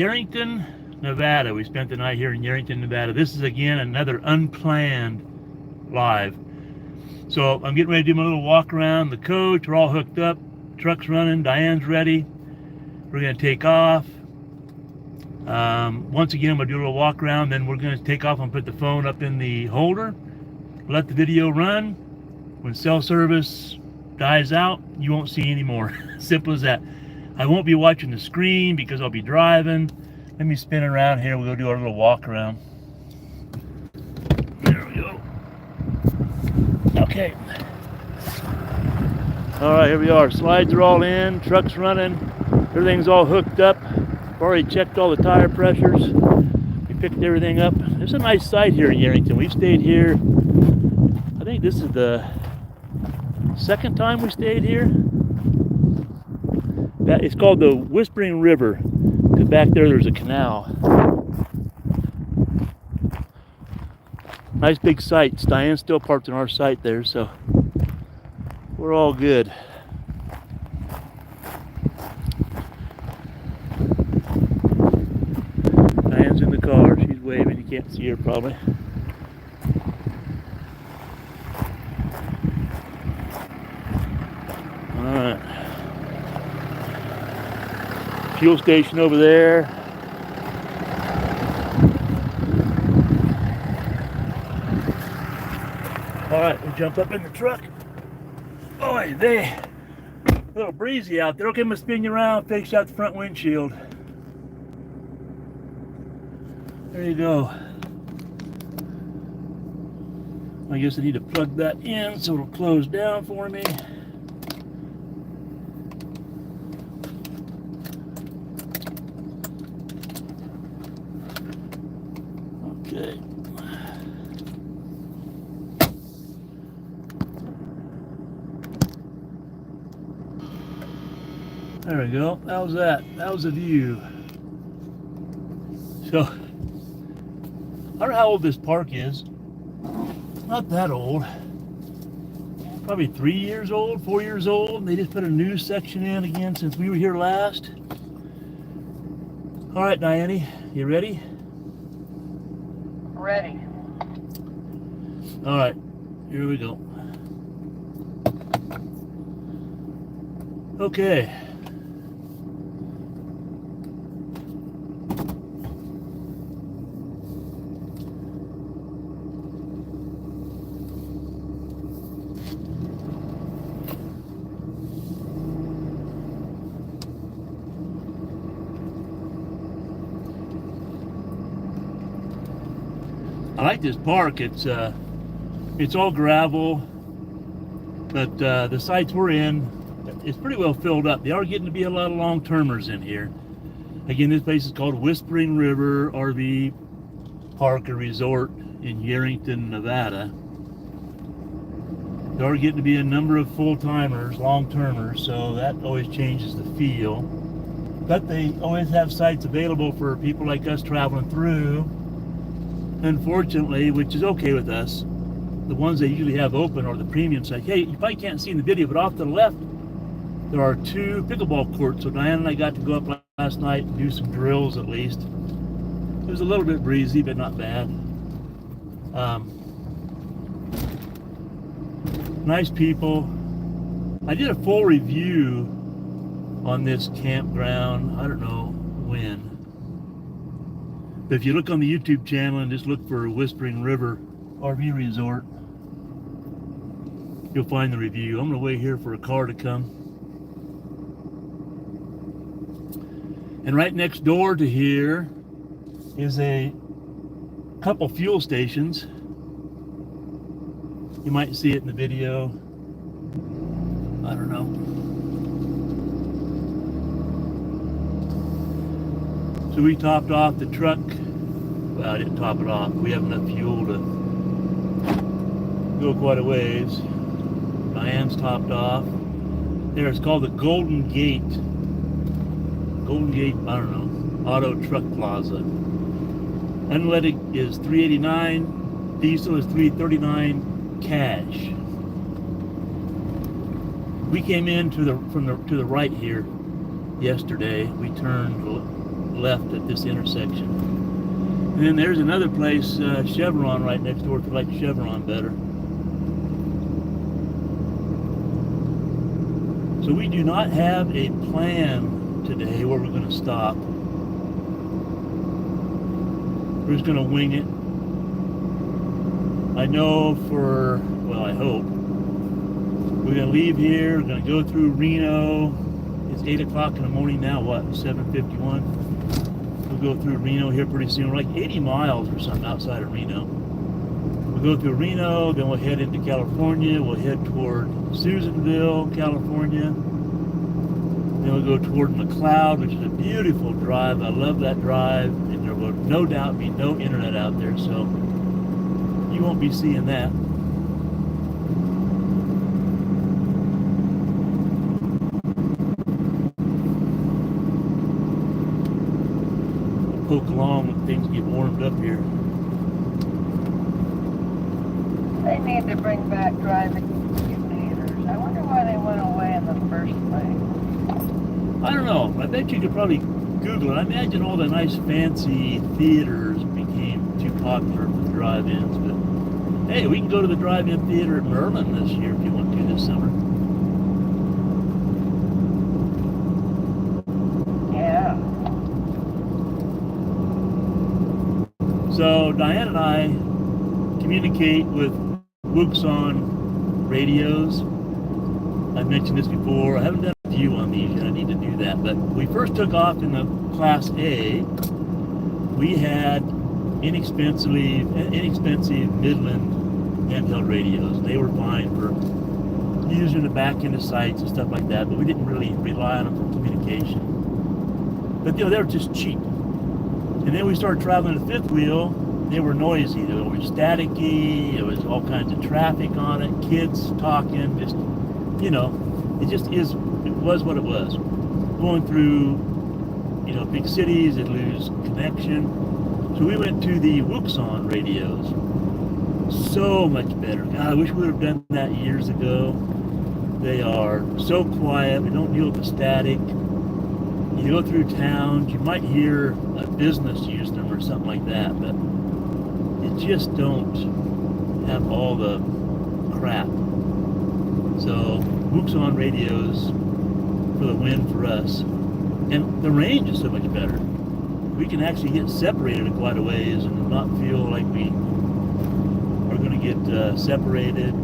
Yerington, Nevada. We spent the night here in Yerington, Nevada. This is again another unplanned live. So I'm getting ready to do my little walk around the coach. We're all hooked up. Truck's running. Diane's ready. We're going to take off. Once again, I'm going to do a little walk around. Then we're going to take off and put the phone up in the holder. Let the video run. When cell service dies out, you won't see any more. Simple as that. I won't be watching the screen because I'll be driving. Let me spin around here. We'll go do our little walk around. There we go. Okay. All right, here we are. Slides are all in. Truck's running. Everything's all hooked up. I've already checked all the tire pressures. We picked everything up. There's a nice site here in Yerington. We've stayed here. I think this is the second time we stayed here. It's called the Whispering River. Back there's a canal. Nice big site. Diane's still parked in our site there, so we're all good. Diane's in the car. She's waving. You can't see her probably. All right. Fuel station over there. All right, we'll jump up in the truck. Boy, a little breezy out there. Okay, I'm gonna spin you around, fix out the front windshield. There you go. I guess I need to plug that in so it'll close down for me. Okay. There we go. How's that? That was a view. So, I don't know how old this park is. Not that old. Probably 3 years old, 4 years old. They just put a new section in again since we were here last. All right, Diane, you ready? Ready. All right, here we go. Okay. I like this park. It's all gravel, but the sites we're in, it's pretty well filled up. They are getting to be a lot of long-termers in here. Again, this place is called Whispering River RV Park and Resort in Yerington, Nevada. There are getting to be a number of full-timers, long-termers, so that always changes the feel. But they always have sites available for people like us traveling through. Unfortunately, which is okay with us, the ones they usually have open are the premium site. Hey, you probably can't see in the video, but off to the left, there are 2 pickleball courts. So Diane and I got to go up last night and do some drills at least. It was a little bit breezy, but not bad. Nice people. I did a full review on this campground, I don't know when. But if you look on the YouTube channel and just look for Whispering River RV Resort, you'll find the review. I'm gonna wait here for a car to come. And right next door to here is a couple fuel stations. You might see it in the video. I don't know. So we topped off the truck. Well, I didn't top it off. We have enough fuel to go quite a ways. Diane's topped off. There, it's called the Golden Gate. Golden Gate, I don't know, Auto Truck Plaza. Unleaded is $3.89. Diesel is $3.39 cash. We came in to the right here yesterday. We turned left at this intersection. And then there's another place, Chevron, right next door, if you like Chevron better. So we do not have a plan today where we're going to stop. We're just going to wing it. I know I hope, we're going to leave here, we're going to go through Reno. It's 8 o'clock in the morning now, 7:51? We'll go through Reno here pretty soon. We're like 80 miles or something outside of Reno. We'll go through Reno, then we'll head into California. We'll head toward Susanville, California. Then we'll go toward McLeod, which is a beautiful drive. I love that drive. And there will no doubt be no internet out there, so you won't be seeing that. Poke along when things get warmed up here. They need to bring back driving theaters. I wonder why they went away in the first place. I don't know. I bet you could probably Google it. I imagine all the nice fancy theaters became too popular for drive-ins. But hey, we can go to the drive-in theater at Merlin this year if you want to this summer. Yeah. So Diane and I communicate with Wuxon radios. I've mentioned this before. I haven't done a review on these yet. I need to do that. But we first took off in the Class A. We had inexpensive Midland handheld radios. They were fine for using the back end of sites and stuff like that, but we didn't really rely on them for communication. But they were just cheap. And then we started traveling the fifth wheel. They were noisy. They were staticky. There was all kinds of traffic on it. Kids talking. Just, it was what it was. Going through, big cities, it'd lose connection. So we went to the Wuxon radios. So much better. God, I wish we would have done that years ago. They are so quiet. We don't deal with the static. You go through towns, you might hear a business use them or something like that, but it just don't have all the crap. So Wuxon radios for the win for us. And the range is so much better. We can actually get separated quite a ways and not feel like we are going to get separated.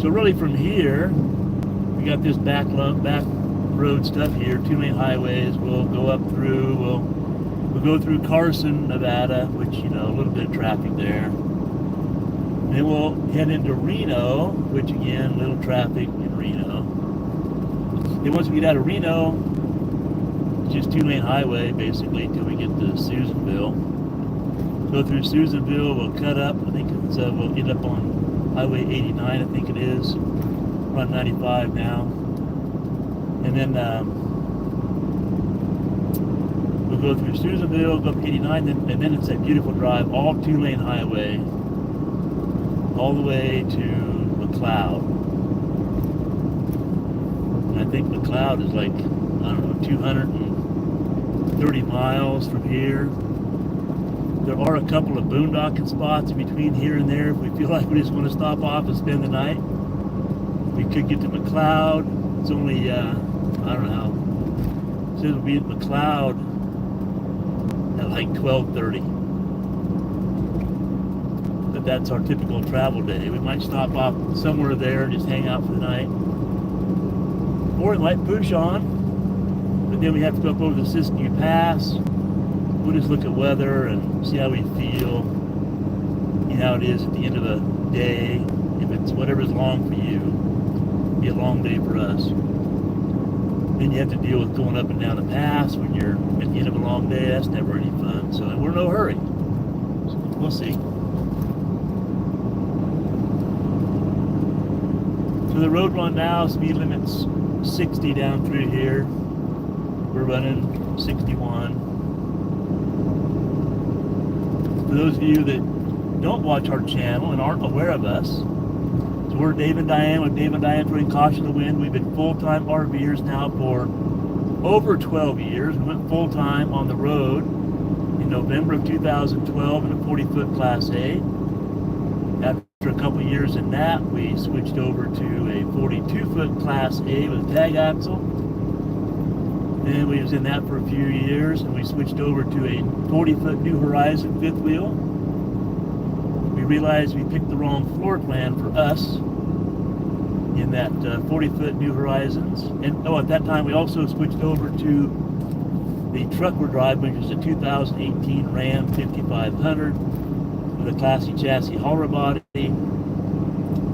So really from here, we got this back road stuff here, 2-lane highways. We'll go up through, we'll go through Carson, Nevada, which, a little bit of traffic there. Then we'll head into Reno, which again, little traffic in Reno. Then once we get out of Reno, it's just 2-lane highway basically until we get to Susanville. Go through Susanville, we'll cut up, I think we'll end up on Highway 89, I think it is. We're on 95 now. And then we'll go through Susanville, go up 89, and then it's that beautiful drive, all 2-lane highway, all the way to McLeod. And I think McLeod is like, 230 miles from here. There are a couple of boondocking spots in between here and there. If we feel like we just want to stop off and spend the night, we could get to McLeod. It's only, I don't know. It says we'll be at McLeod at like 12:30. But that's our typical travel day. We might stop off somewhere there and just hang out for the night. Or we might push on, but then we have to go up over the Siskiyou Pass. We'll just look at weather and see how we feel, how it is at the end of the day. If it's whatever's long for you, it'll be a long day for us. Then you have to deal with going up and down the pass when you're at the end of a long day. That's never any fun. So we're in no hurry. So we'll see. So the road run now, speed limit's 60 down through here. We're running 61. For those of you that don't watch our channel and aren't aware of us, so we're Dave and Diane with Dave and Diane Throwing Caution to the Wind. We've been full-time RVers now for over 12 years. We went full-time on the road in November of 2012 in a 40-foot Class A. After a couple years in that, we switched over to a 42-foot Class A with a tag axle. Then we was in that for a few years, and we switched over to a 40-foot New Horizon fifth wheel. We realized we picked the wrong floor plan for us in that 40-foot New Horizons. And at that time we also switched over to the truck we're driving, which is a 2018 Ram 5500 with a classy chassis hauler body. We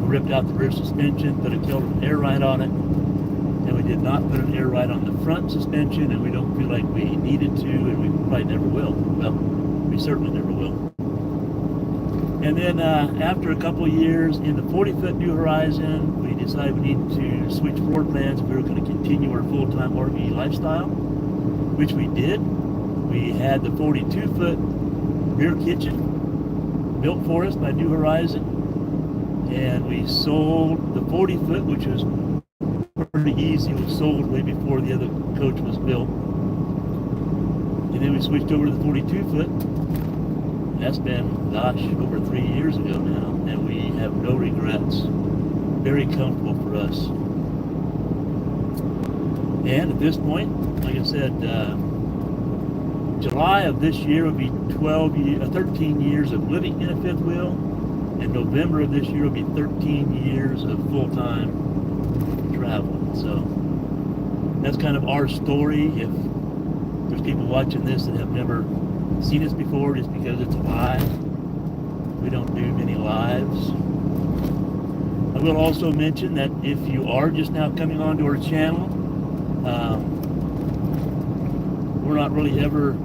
ripped out the rear suspension, put a Kelvin air ride on it, and we did not put an air ride on the front suspension, and we don't feel like we needed to, and we probably never will. Well, we certainly never will. And then after a couple of years in the 40-foot New Horizon, we decided we needed to switch floor plans if we were going to continue our full-time RV lifestyle, which we did. We had the 42-foot rear kitchen built for us by New Horizon, and we sold the 40-foot, which was pretty easy. It was sold way before the other coach was built. And then we switched over to the 42-foot. That's been, gosh, over 3 years ago now, and we have no regrets. Very comfortable for us. And at this point, like I said, July of this year will be 13 years of living in a fifth wheel, and November of this year will be 13 years of full-time travel. So that's kind of our story. If there's people watching this that have never seen us before, just because it's live. We don't do many lives. I will also mention that if you are just now coming onto our channel, we're not really ever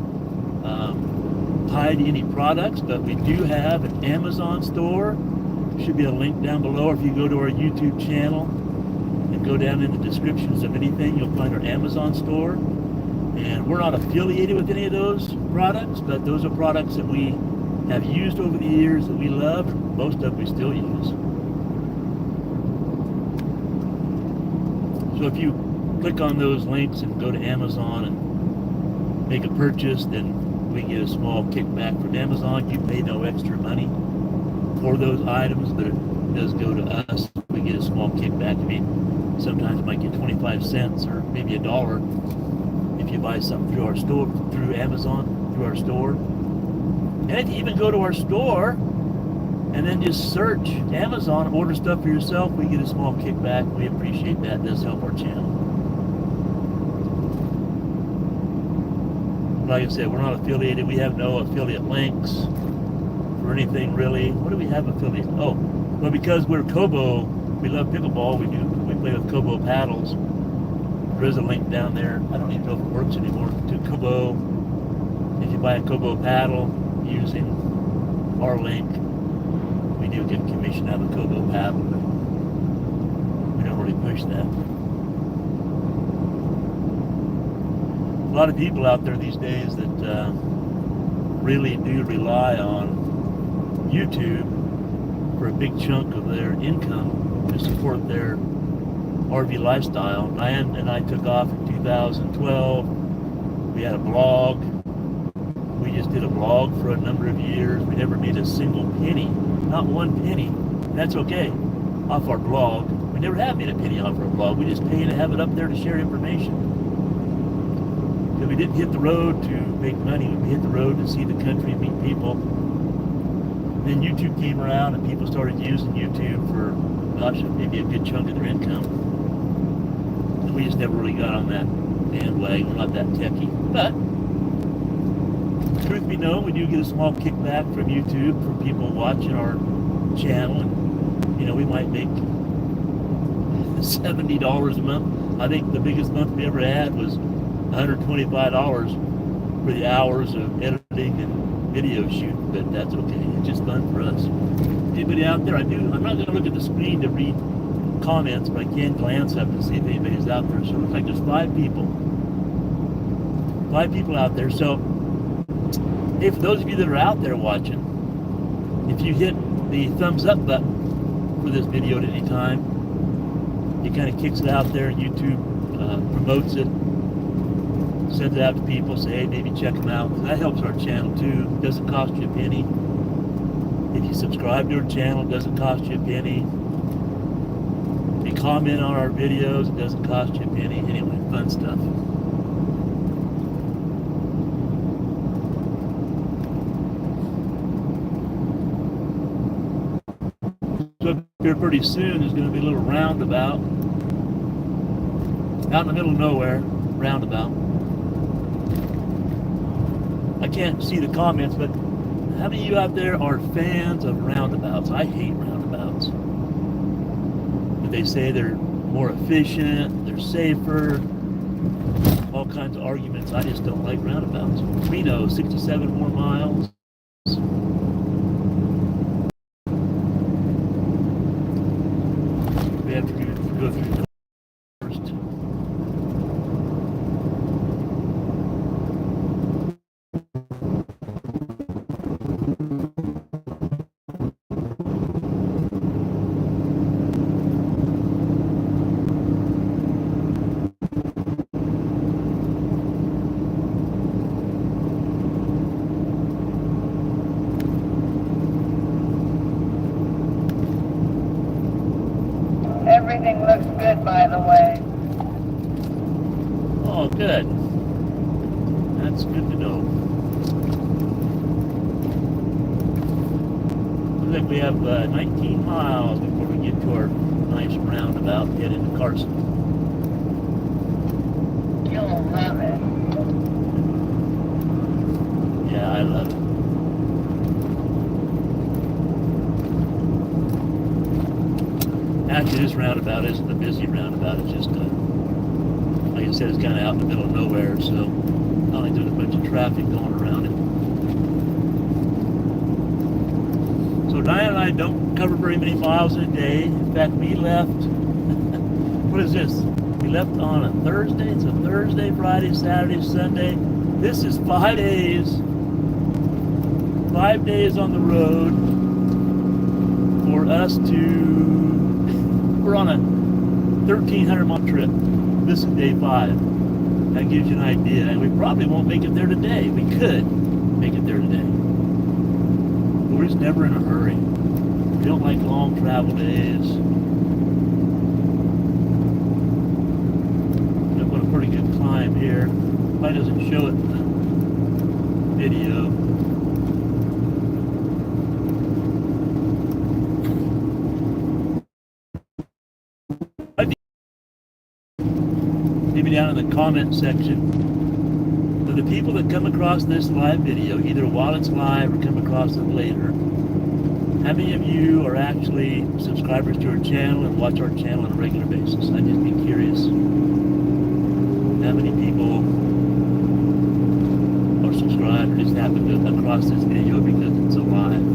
tied to any products, but we do have an Amazon store. There should be a link down below, or if you go to our YouTube channel and go down in the descriptions of anything, you'll find our Amazon store. And we're not affiliated with any of those products, but those are products that we have used over the years that we love, and most of them we still use. So if you click on those links and go to Amazon and make a purchase, then we get a small kickback from Amazon. You pay no extra money for those items, but it does go to us. We get a small kickback. I mean, sometimes you might get 25 cents or maybe $1 if you buy something through our store, through Amazon, through our store. And if you even go to our store and then just search Amazon and order stuff for yourself, we get a small kickback. We appreciate that. It does help our channel. Like I said, we're not affiliated. We have no affiliate links for anything really. What do we have affiliate? Oh, well, because we're KOBO, we love pickleball. We play with KOBO paddles. There is a link down there. I don't even know if it works anymore. To KOBO, if you buy a KOBO paddle using our link, we do get commission out of the KOBO paddle, but we don't really push that. A lot of people out there these days that really do rely on YouTube for a big chunk of their income to support their RV lifestyle. Diane and I took off in 2012. We had a blog. We just did a blog for a number of years. We never made a single penny, not one penny. That's okay, off our blog. We never have made a penny off our blog. We just pay to have it up there to share information. Because we didn't hit the road to make money. We hit the road to see the country and meet people. Then YouTube came around and people started using YouTube for, gosh, maybe a good chunk of their income. We just never really got on that bandwagon. We're not that techy. But, truth be known, we do get a small kickback from YouTube from people watching our channel. And, you know, we might make $70 a month. I think the biggest month we ever had was $125 for the hours of editing and video shooting. But that's okay. It's just fun for us. Anybody out there? I'm not going to look at the screen to read comments, but I can glance up to see if anybody's out there. So it looks like there's 5 people. 5 people out there. So, hey, for those of you that are out there watching, if you hit the thumbs up button for this video at any time. It kind of kicks it out there, YouTube promotes it, sends it out to people, say, hey, maybe check them out. That helps our channel too. It doesn't cost you a penny. If you subscribe to our channel, it doesn't cost you a penny. If you comment on our videos, it doesn't cost you a penny. Anyway, fun stuff. So up here pretty soon, there's going to be a little roundabout. Out in the middle of nowhere, roundabout. I can't see the comments, but how many of you out there are fans of roundabouts? I hate roundabouts. But they say they're more efficient, they're safer, all kinds of arguments. I just don't like roundabouts. Reno, 67 more miles. We have to go through the first. Everything looks good, by the way. Oh, good. That's good to know. Looks like we have 19 miles before we get to our nice roundabout and head into Carson. You'll love it. Yeah, I love it. Actually, this roundabout isn't a busy roundabout. It's just, like I said, it's kind of out in the middle of nowhere, so not like there's a bunch of traffic going around it. So Diane and I don't cover very many miles in a day. In fact, we left, what is this? We left on a Thursday. It's a Thursday, Friday, Saturday, Sunday. This is 5 days. 5 days on the road for us to... We're on a 1,300 mile trip. This is day 5. That gives you an idea. And we probably won't make it there today. We could make it there today. But we're just never in a hurry. We don't like long travel days. I've got a pretty good climb here. Probably doesn't show it in the video. Maybe down in the comment section, for the people that come across this live video, either while it's live or come across it later, how many of you are actually subscribers to our channel and watch our channel on a regular basis? I'd just be curious how many people are subscribed or just happen to come across this video because it's alive.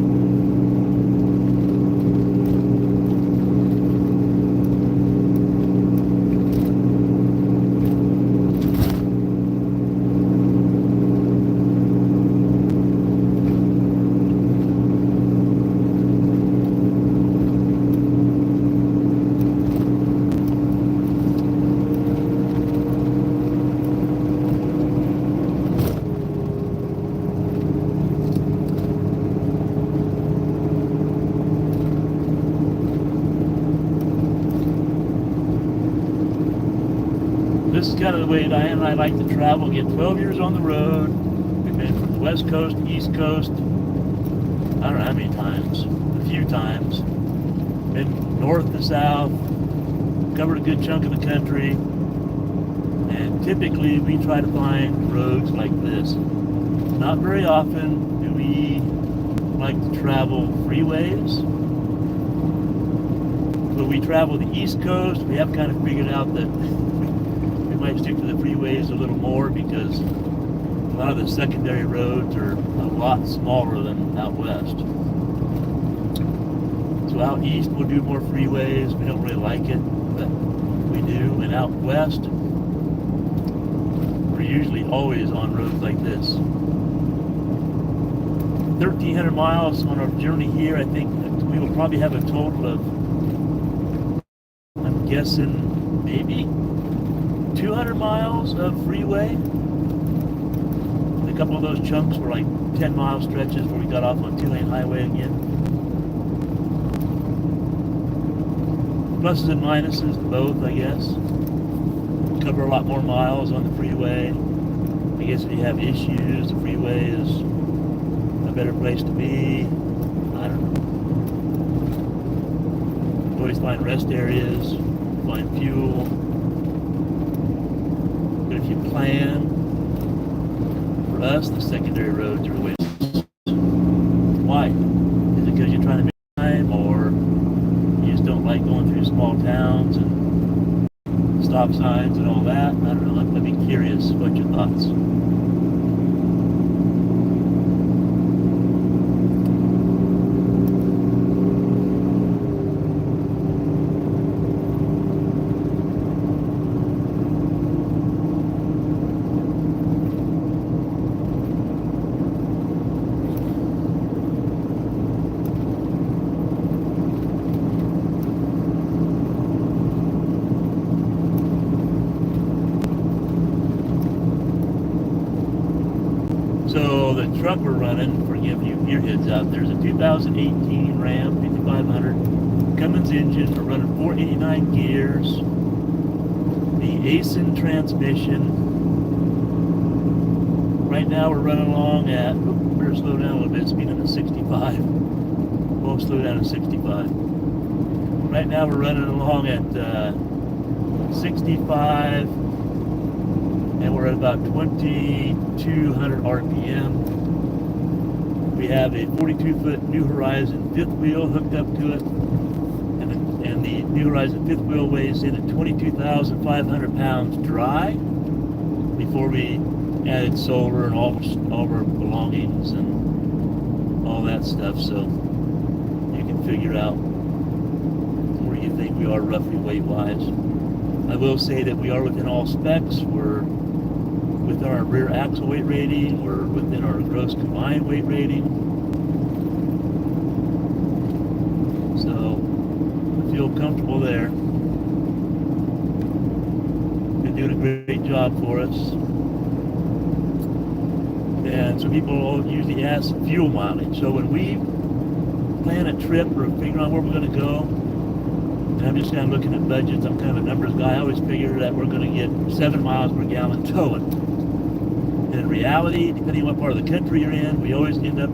This is kind of the way Diane and I like to travel. Get 12 years on the road. We've been from the West Coast to East Coast. I don't know how many times. A few times. Been north to south. Covered a good chunk of the country. And typically we try to find roads like this. Not very often do we like to travel freeways. But we travel the East Coast. We have kind of figured out that might stick to the freeways a little more because a lot of the secondary roads are a lot smaller than out west. So out east we'll do more freeways. We don't really like it, but we do. And out west we're usually always on roads like this. 1,300 miles on our journey here. I think we will probably have a total of guessing maybe 200 miles of freeway. A couple of those chunks were like 10-mile stretches where we got off on 2-lane highway again. Pluses and minuses, both, I guess. Cover a lot more miles on the freeway. I guess if you have issues, the freeway is a better place to be. I don't know. Always find rest areas, find fuel. But if you plan, for us, the secondary roads are waste. Why? Is it because you're trying to make time, or you just don't like going through small towns and stop signs and all that? I don't know. I'd be curious. What's your thoughts? So the truck we're running, for you gearheads out there, is a 2018 Ram 5500 Cummins engine. We're running 489 gears, the ASIN transmission. Right now we're running along at, better slow down a little bit, speeding at 65. We'll slow down to 65. Right now we're running along at 65. And we're at about 2,200 RPM. We have a 42-foot New Horizon fifth wheel hooked up to it, and the New Horizon fifth wheel weighs in at 22,500 pounds dry. Before we added solar and all of our belongings and all that stuff, so you can figure out where you think we are roughly weight-wise. I will say that we are within all specs. We're within our rear axle weight rating. We're within our gross combined weight rating. So I feel comfortable there. Been doing a great job for us. And so people usually ask fuel mileage. So when we plan a trip or figure out where we're going to go, and I'm just kind of looking at budgets, I'm kind of a numbers guy, I always figure that we're going to get 7 miles per gallon towing. And in reality, depending on what part of the country you're in, we always end up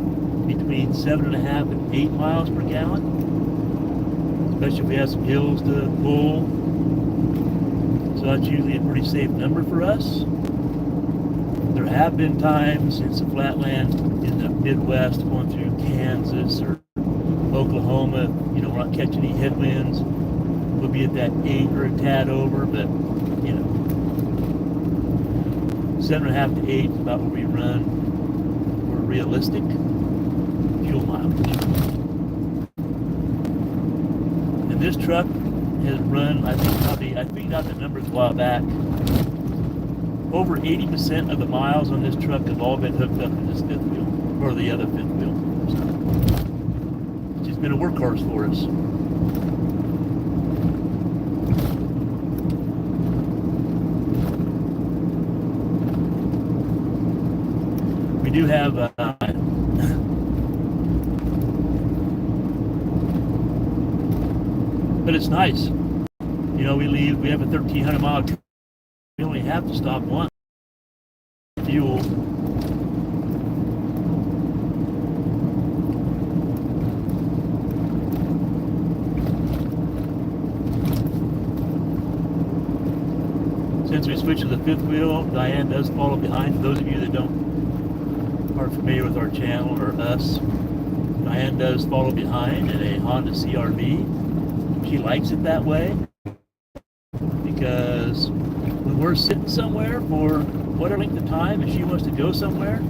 between 7.5 and 8 miles per gallon, especially if we have some hills to pull. So that's usually a pretty safe number for us. There have been times in some flatland in the Midwest, going through Kansas or Oklahoma, you know, we're not catching any headwinds. We'll be at that 8 or a tad over, but, you know, 7.5 to 8 is about where we run for realistic fuel mileage. And this truck has run, I figured out the numbers a while back. Over 80% of the miles on this truck have all been hooked up to this fifth wheel, or the other fifth wheel. So it's just been a workhorse for us. We do have but it's nice. You know, we have a 1,300 mile trip. We only have to stop once. Fuel. Since we switched to the fifth wheel, Diane does follow behind. For those of you that aren't familiar with our channel or us, Diane does follow behind in a Honda CR-V. She likes it that way because when we're sitting somewhere for whatever length of time and she wants to go somewhere,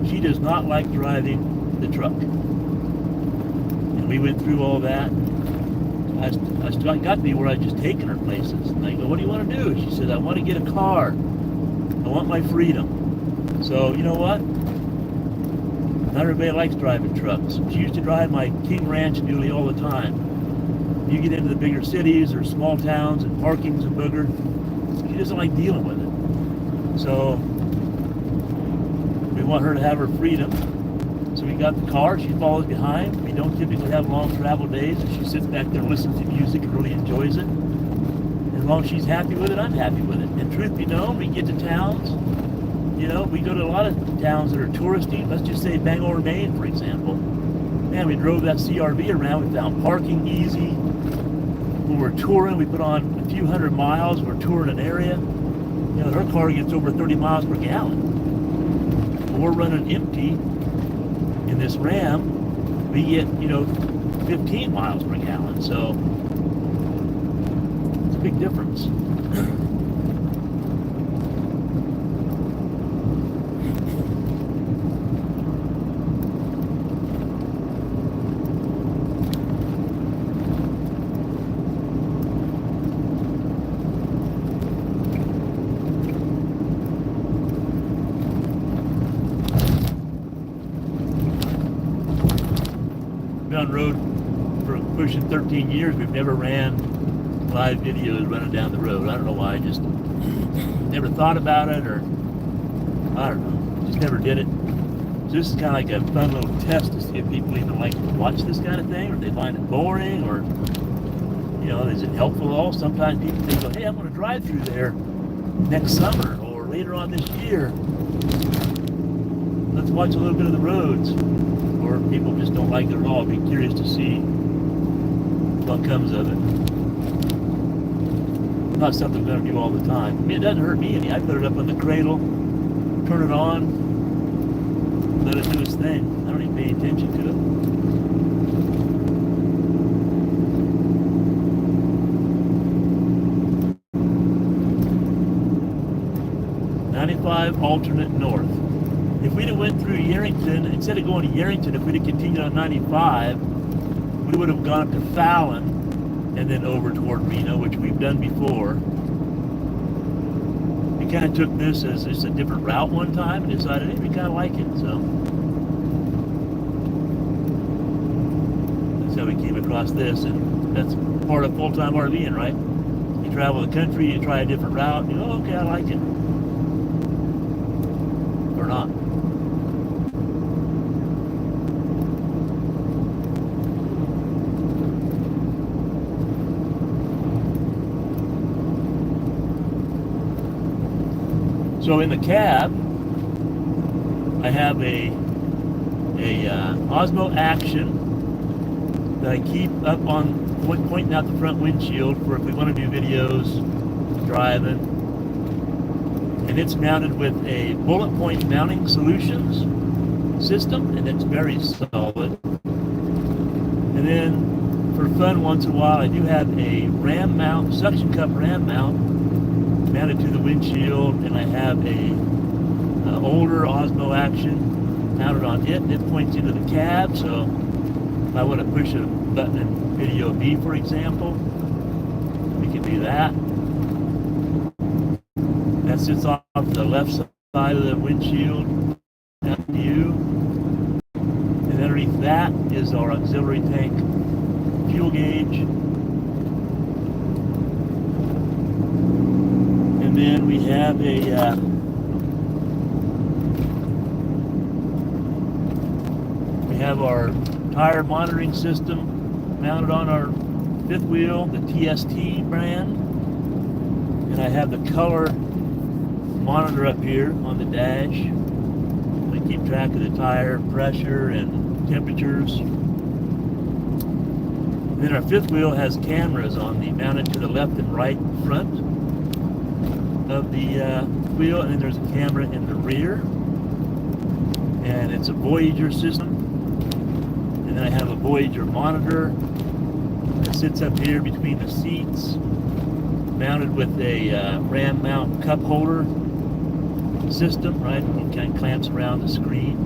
she does not like driving the truck. And we went through all that. I got to be where I just taken her places. And I go, what do you want to do? She said, I want to get a car. I want my freedom. So, you know what? Not everybody likes driving trucks. She used to drive my King Ranch dually all the time. You get into the bigger cities or small towns and parking's a booger. She doesn't like dealing with it. So we want her to have her freedom. So we got the car, she follows behind. We don't typically have long travel days, and she sits back there and listens to music and really enjoys it. As long as she's happy with it, I'm happy with it. And truth be known, we get to towns, you know, we go to a lot of towns that are touristy. Let's just say Bangor, Maine, for example. Man, we drove that CRV around, we found parking easy. When we're touring, we put on a few hundred miles, we're touring an area. You know, her car gets over 30 miles per gallon. When we're running empty in this Ram, we get, you know, 15 miles per gallon. So it's a big difference. On road for pushing 13 years, we've never ran live videos running down the road. I don't know why, I just never thought about it, or I don't know, just never did it. So this is kind of like a fun little test to see if people even like to watch this kind of thing, or if they find it boring, or, you know, is it helpful at all? Sometimes people think, go, hey, I'm going to drive through there next summer or later on this year. Let's watch a little bit of the roads. Or people just don't like it at all. Be curious to see what comes of it. Not something I'm going to do all the time. I mean, it doesn't hurt me any. I put it up on the cradle, turn it on, let it do its thing. I don't even pay attention to it. 95 alternate north. If we'd have went through Yerington, instead of going to Yerington, if we'd have continued on 95, we would have gone up to Fallon and then over toward Reno, which we've done before. We kind of took this as just a different route one time and decided, hey, we kind of like it, so. That's how we came across this, and that's part of full-time RVing, right? You travel the country, you try a different route, you go, oh, okay, I like it. Or not. So in the cab, I have a Osmo Action that I keep up on, pointing out the front windshield for if we want to do videos, driving. And it's mounted with a bullet point mounting solutions system, and it's very solid. And then for fun, once in a while, I do have a ram mount, suction cup ram mount mounted to the windshield, and I have a older Osmo Action mounted on it. It points into the cab, so if I want to push a button in video B, for example, we can do that. That sits off the left side of the windshield, that view. And underneath that is our auxiliary tank fuel gauge. And then we have our tire monitoring system mounted on our fifth wheel, the TST brand. And I have the color monitor up here on the dash. I keep track of the tire pressure and temperatures. Then our fifth wheel has cameras on the mounted to the left and right front of the wheel, and then there's a camera in the rear, and it's a Voyager system. And then I have a Voyager monitor that sits up here between the seats, mounted with a ram mount cup holder system, right? It kind of clamps around the screen,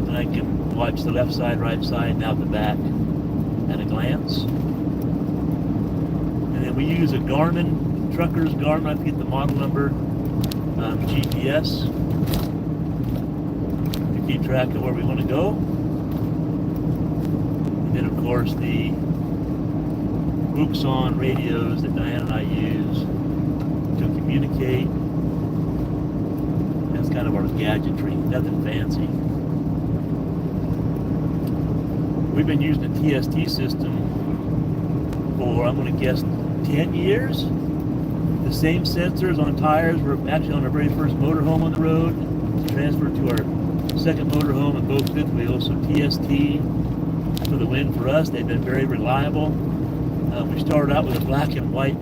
and I can watch the left side, right side, and out the back at a glance. And then we use a Garmin, Trucker's Garmin, I forget the model number, GPS to keep track of where we want to go. And And of course the Wuxon radios that Diane and I use to communicate. That's kind of our gadgetry, nothing fancy. We've been using the TST system for, I'm going to guess, 10 years. The same sensors on tires were actually on our very first motorhome on the road. It's transferred to our second motorhome and both fifth wheels. So TST for the win for us. They've been very reliable. We started out with a black and white,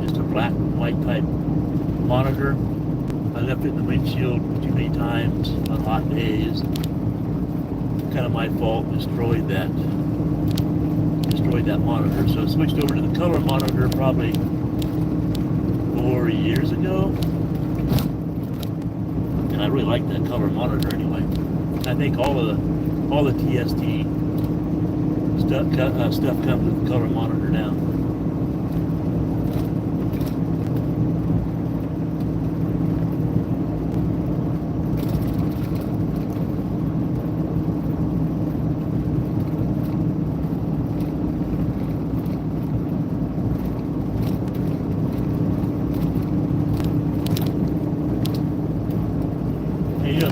just a black and white type monitor. I left it in the windshield too many times on hot days. Kind of my fault. Destroyed that monitor. So I switched over to the color monitor probably 4 years ago, and I really like that color monitor anyway. I think all the TST stuff comes with the color monitor now.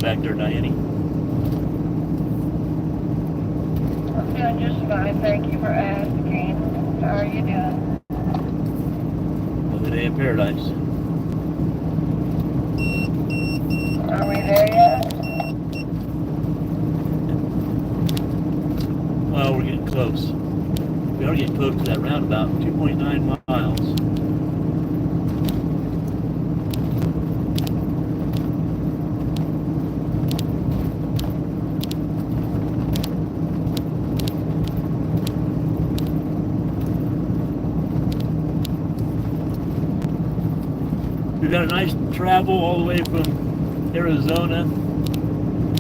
Back there, Diane. I'm doing just fine. Thank you for asking. How are you doing? Another day in paradise. Are we there yet? Well, we're getting close. We are getting close to that roundabout, 2.9 miles. We've got a nice travel all the way from Arizona.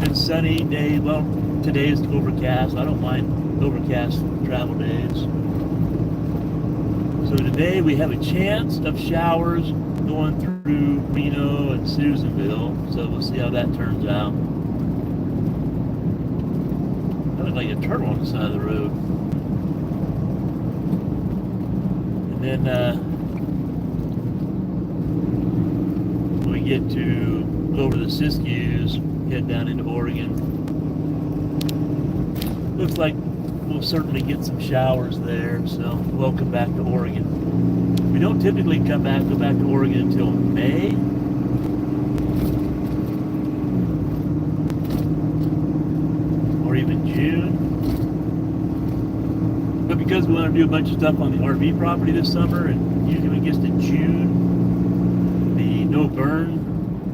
It's sunny day. Well, today is overcast. I don't mind overcast travel days. So today we have a chance of showers going through Reno and Susanville. So we'll see how that turns out. That looks like a turtle on the side of the road. And then get to go over the Siskiyous, head down into Oregon. Looks like we'll certainly get some showers there, so welcome back to Oregon. We don't typically go back to Oregon until May. Or even June. But because we want to do a bunch of stuff on the RV property this summer, and usually when it gets to June, the no burn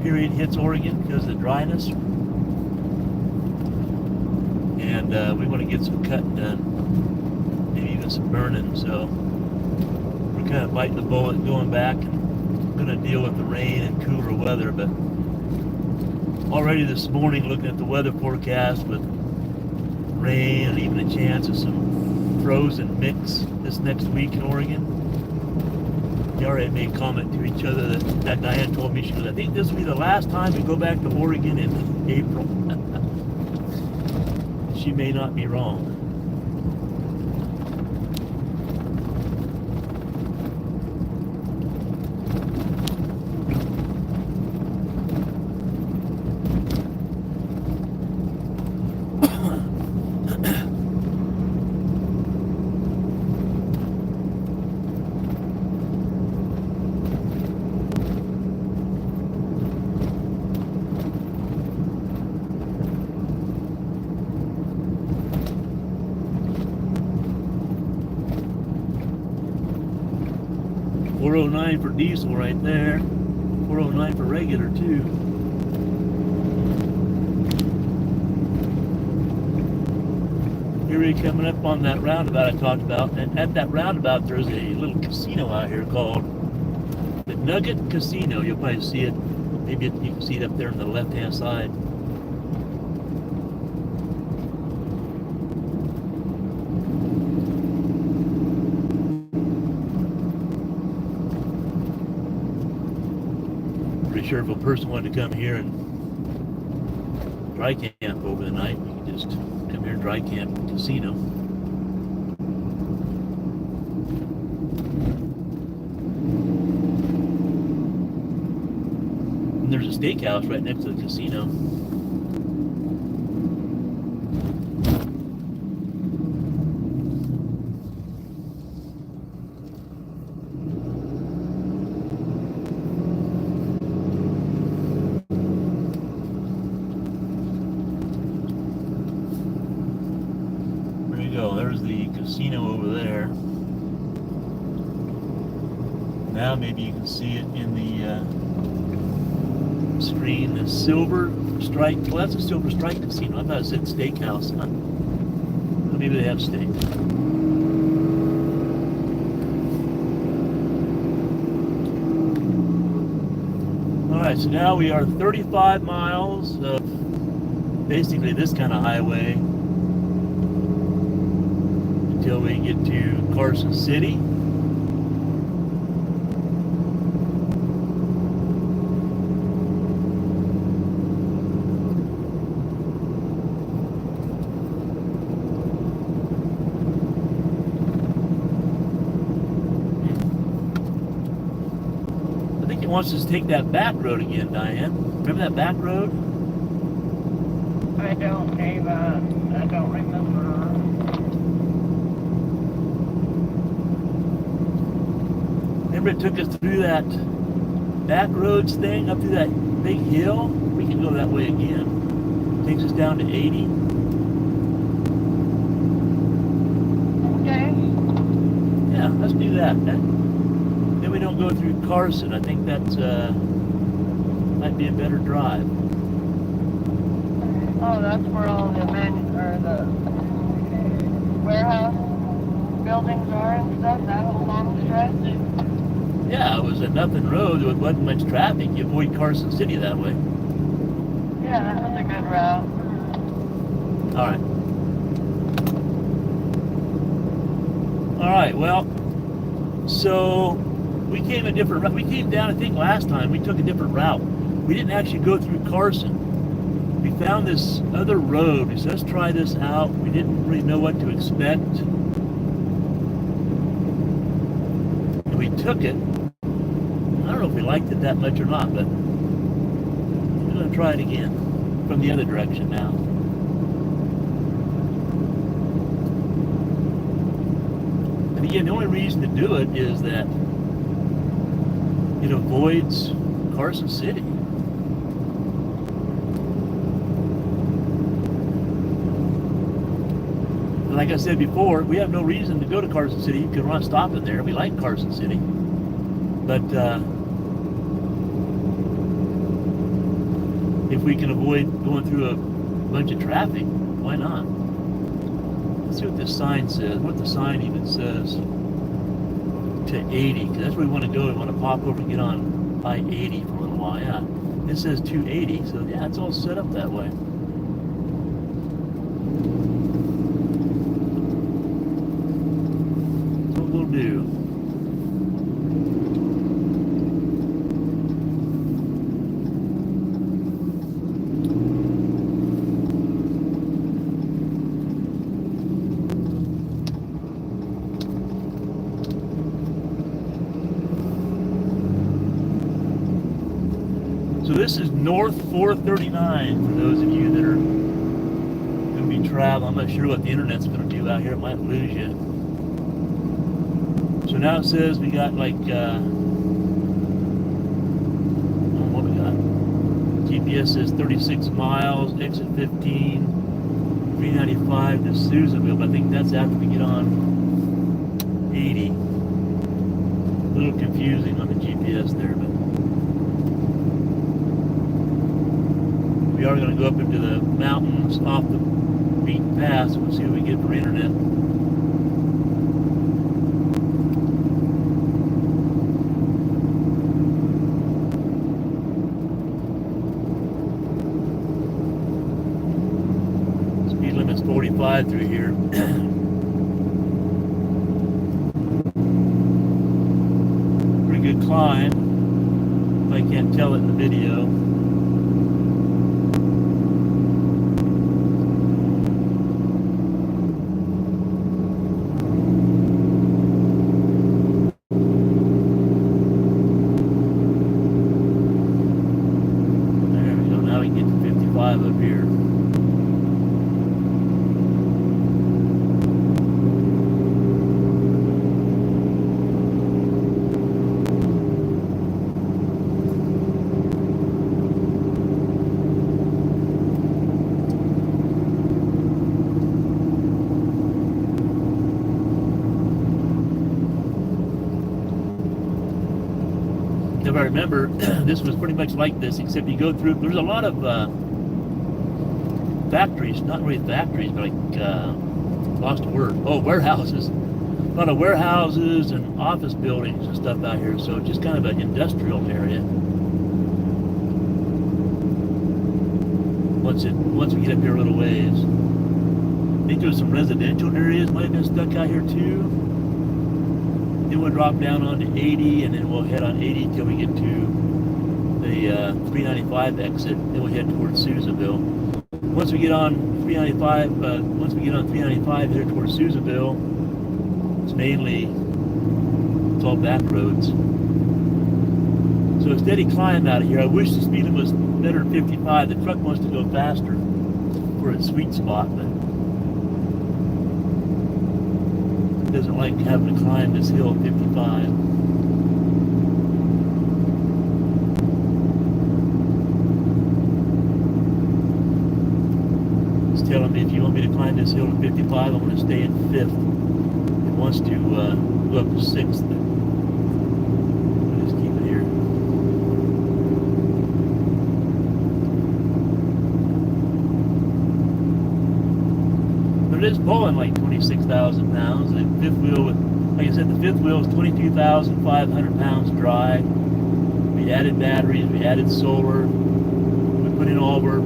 period hits Oregon because of the dryness, and we want to get some cutting done, maybe even some burning. So we're kind of biting the bullet going back and going to deal with the rain and cooler weather. But already this morning, looking at the weather forecast with rain and even a chance of some frozen mix this next week in Oregon. We already made comment to each other that Diane told me, she goes, I think this will be the last time we go back to Oregon in April. She may not be wrong. $4.09 for diesel right there. $4.09 for regular too. Here we're coming up on that roundabout I talked about, and at that roundabout there's a little casino out here called the Nugget Casino. You'll probably see it. Maybe you can see it up there on the left-hand side. Sure, if a person wanted to come here and dry camp over the night, you can just come here and dry camp at the casino. steakhouse right next to the casino. There you go. There's the casino over there. Now maybe you can see it in the screen. The Silver Strike. Well, that's a Silver Strike casino. I thought it said steakhouse. Huh? Well, maybe they have steak. Alright, so now we are 35 miles of basically this kind of highway until we get to Carson City. Wants us to take that back road again, Diane. Remember that back road? I don't, Dave. I don't remember. Remember it took us through that back roads thing, up through that big hill? We can go that way again. Takes us down to 80. Okay. Yeah, let's do that. Then we don't go through Carson. I think that's might be a better drive. Oh, that's where all the the warehouse buildings are and stuff. That whole long stretch. Yeah, it was a nothing road. There wasn't much traffic. You avoid Carson City that way. Yeah, that was a good route. All right. All right. Well, so we came a different route. We came down, I think last time, we took a different route. We didn't actually go through Carson. We found this other road. We said, let's try this out. We didn't really know what to expect. And we took it. I don't know if we liked it that much or not, but we're going to try it again from the other direction now. And again, the only reason to do it is that it avoids Carson City. And like I said before, we have no reason to go to Carson City because we're not stopping there. We like Carson City. But if we can avoid going through a bunch of traffic, why not? Let's see what this sign says, what the sign even says. To 80, because that's where we want to go. We want to pop over and get on I-80 for a little while. Yeah, it says 280, so yeah, it's all set up that way. So we'll do. So this is North 439 for those of you that are going to be traveling. I'm not sure what the internet's going to do out here. It might lose you. So now it says we got like, what we got? GPS says 36 miles, exit 15, 395 to Susanville. But I think that's after we get on 80. A little confusing on the GPS there, but. We are going to go up into the mountains off the beaten path, so we'll see what we get for internet. Speed limit's 45 through here. Pretty good climb. I can't tell it in the video. if I remember, this was pretty much like this, except you go through, there's a lot of factories, not really factories, but like, lost a word, warehouses. A lot of warehouses and office buildings and stuff out here, so it's just kind of an industrial area. Once we get up here a little ways. I think there's some residential areas might have been stuck out here too. Then we'll drop down onto 80, and then we'll head on 80 till we get to the 395 exit. Then we'll head towards Susanville. Once we get on 395 here towards Susanville, it's all back roads. So a steady climb out of here. I wish the speed limit was better than 55. The truck wants to go faster for its sweet spot, but it doesn't like having to climb this hill at 55. It's telling me if you want me to climb this hill at 55, I'm going to stay in 5th. It wants to go up to 6th. We'll just keep it here. But it is pulling like 26,000 pounds. The fifth wheel, like I said, the fifth wheel is 22,500 pounds dry. We added batteries, we added solar, we put in all of our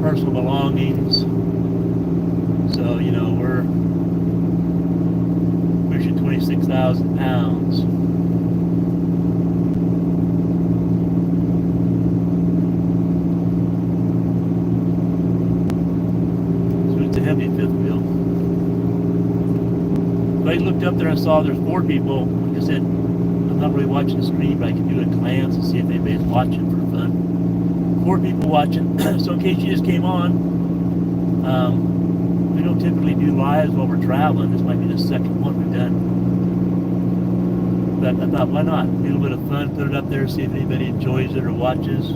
personal belongings. So, you know, we're pushing 26,000 pounds. So it's a heavy fifth wheel. But I looked up there and saw there's 4 people. Like I said, I'm not really watching the screen, but I can do a glance and see if anybody's watching for fun. 4 people watching. So in case you just came on, we don't typically do lives while we're traveling. This might be the second one we've done. But I thought, why not? A little bit of fun, put it up there, see if anybody enjoys it or watches.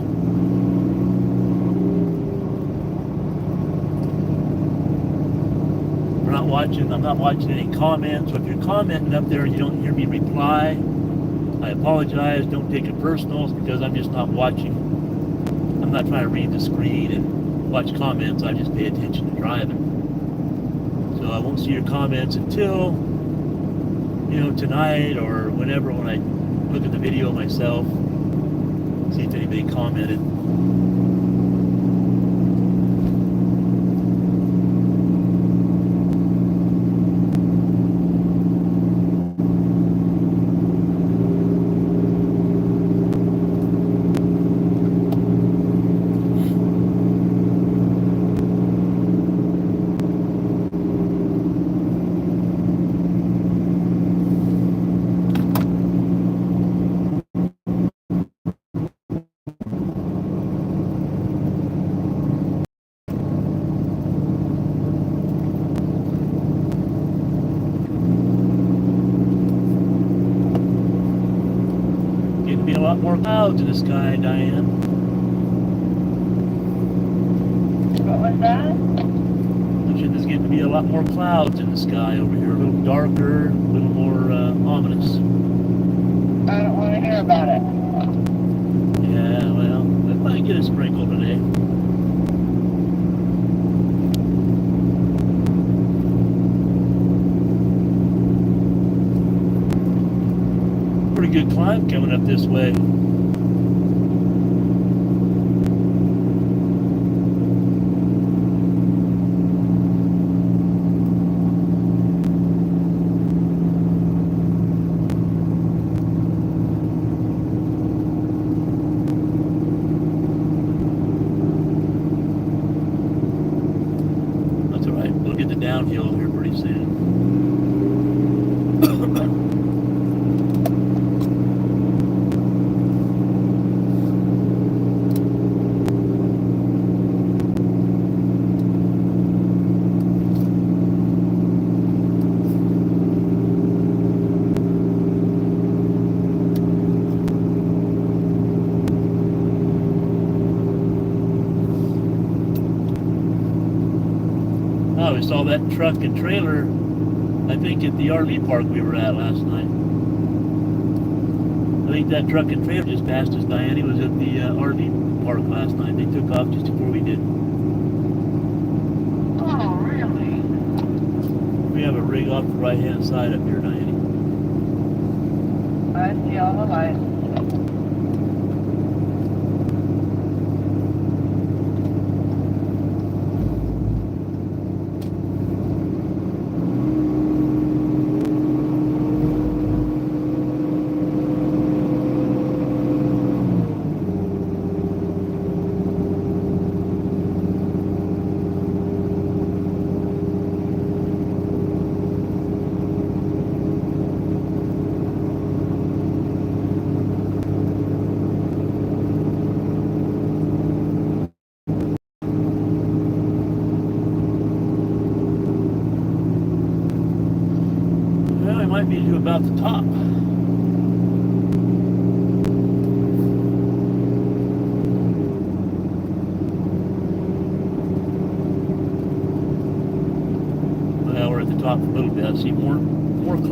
I'm not watching any comments. So if you're commenting up there and you don't hear me reply, I apologize. Don't take it personal. It's because I'm just not watching. I'm not trying to read the screen and watch comments. I just pay attention to driving. So I won't see your comments until, you know, tonight or whenever, when I look at the video myself, see if anybody commented. A lot more clouds in the sky, Diane. What was that? There's getting to be a lot more clouds in the sky over here. A little darker, a little more ominous. I don't want to hear about it. Yeah, well, we might get a sprinkle today. Pretty good climb coming up this way. That's all right. We'll get the downhill here pretty soon. Oh, we saw that truck and trailer, I think, at the RV park we were at last night. I think that truck and trailer just passed us, Diane. He was at the RV park last night. They took off just before we did. Oh, really? We have a rig off the right-hand side up here, Diane. I see all the lights. Well, we might be to about the top. Well, we're at the top a little bit. I see more cars.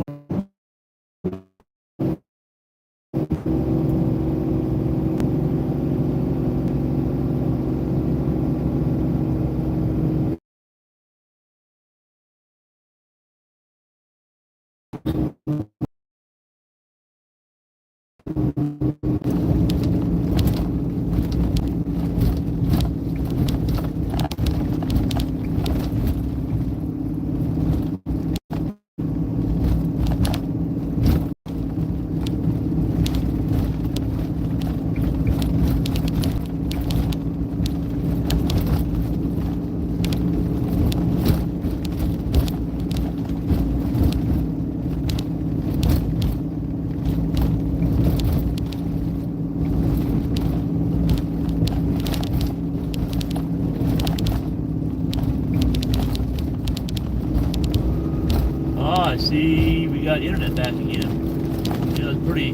I see we got internet back again. Yeah, it's pretty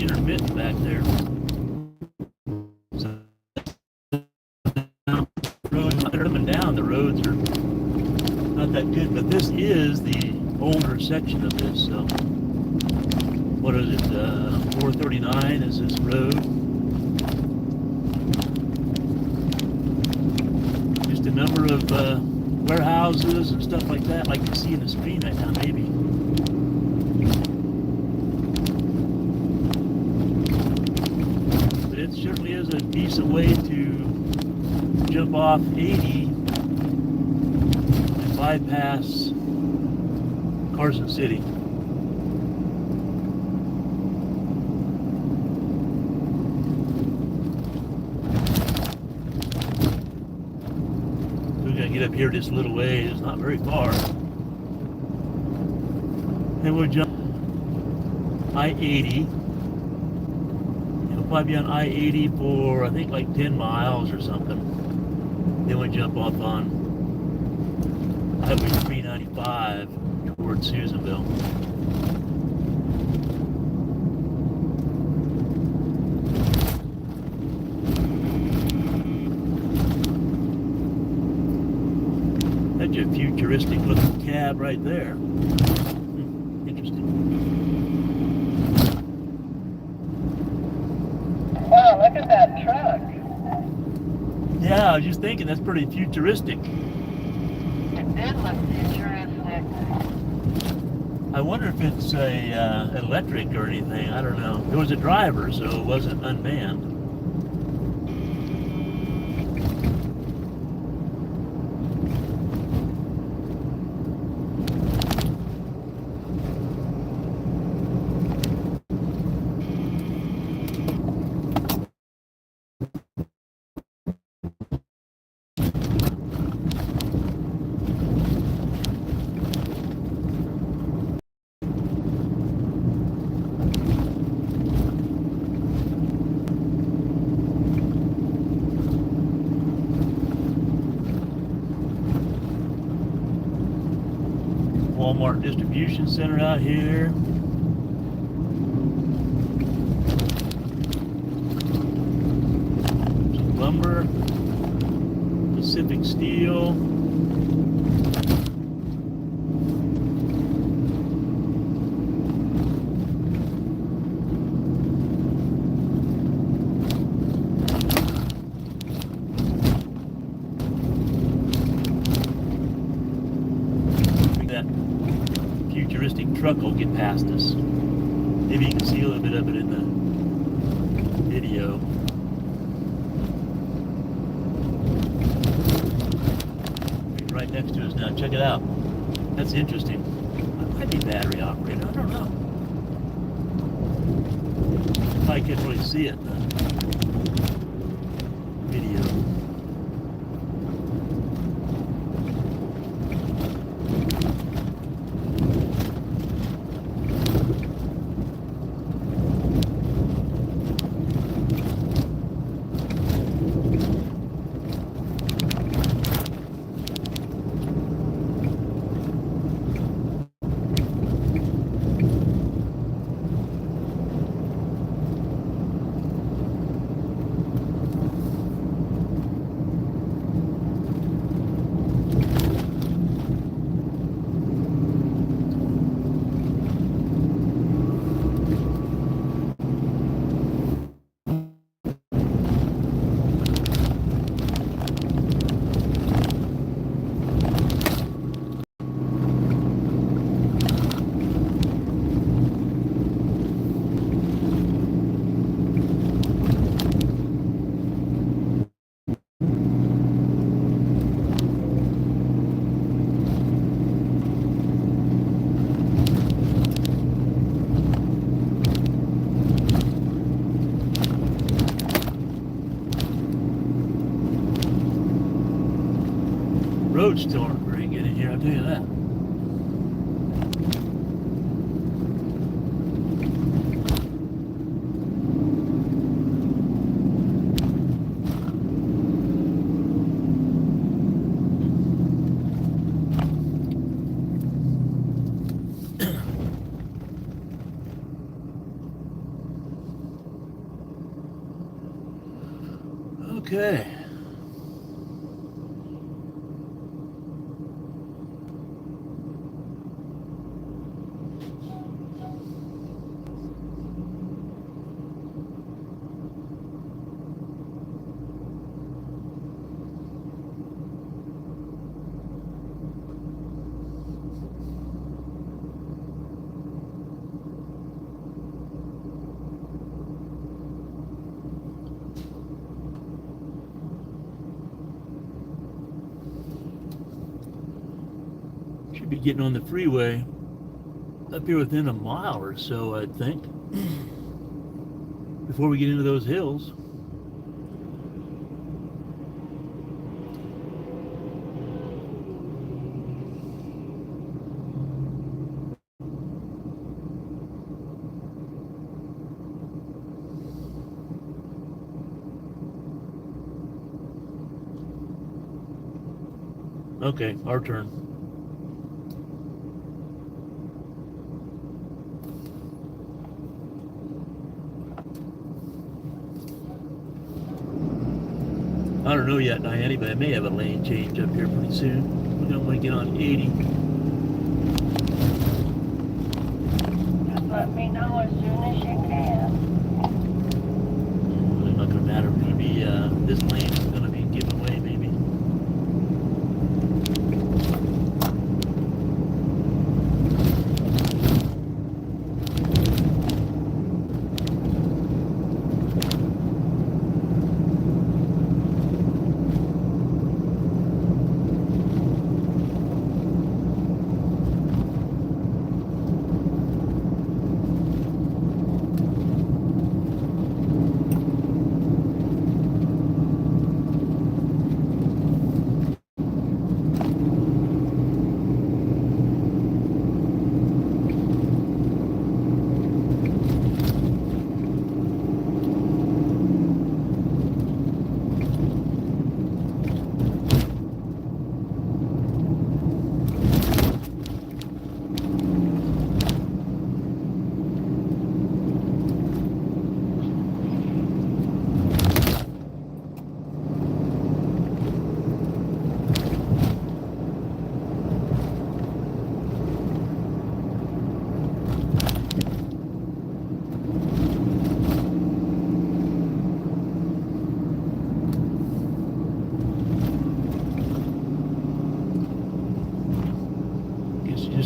intermittent back there. So, roads up and down, the roads are not that good, but this is the older section of this. So, what is it? 439 is this road. Just a number of warehouses and stuff like that, like you see in the screen right now, maybe. But it certainly is a decent way to jump off 80 and bypass Carson City. Get up here just a little way. It's not very far, and we'll jump I-80. It'll probably be on I-80 for I think like 10 miles or something. Then we'll jump off on Highway 395 towards Susanville. That's a futuristic looking cab right there. Interesting. Wow, look at that truck. Yeah, I was just thinking that's pretty futuristic. It did look futuristic. I wonder if it's a electric or anything. I don't know. There was a driver, so it wasn't unmanned. Walmart distribution center out here. Some lumber, Pacific Steel. truck will get past us. Maybe you can see a little bit of it in the video. Right next to us now. Check it out. That's interesting. That might be battery operated. I don't know. I can't really see it in the video. Roads still aren't very good in here, I'll tell you that. Okay. Should be getting on the freeway up here within a mile or so, I think, before we get into those hills. Okay, our turn. I don't know yet, Diane, but I may have a lane change up here pretty soon. We're going to get on 80. Just let me know as soon as you can. It's not going to matter. It's going to be, this lane is going to be given away, maybe.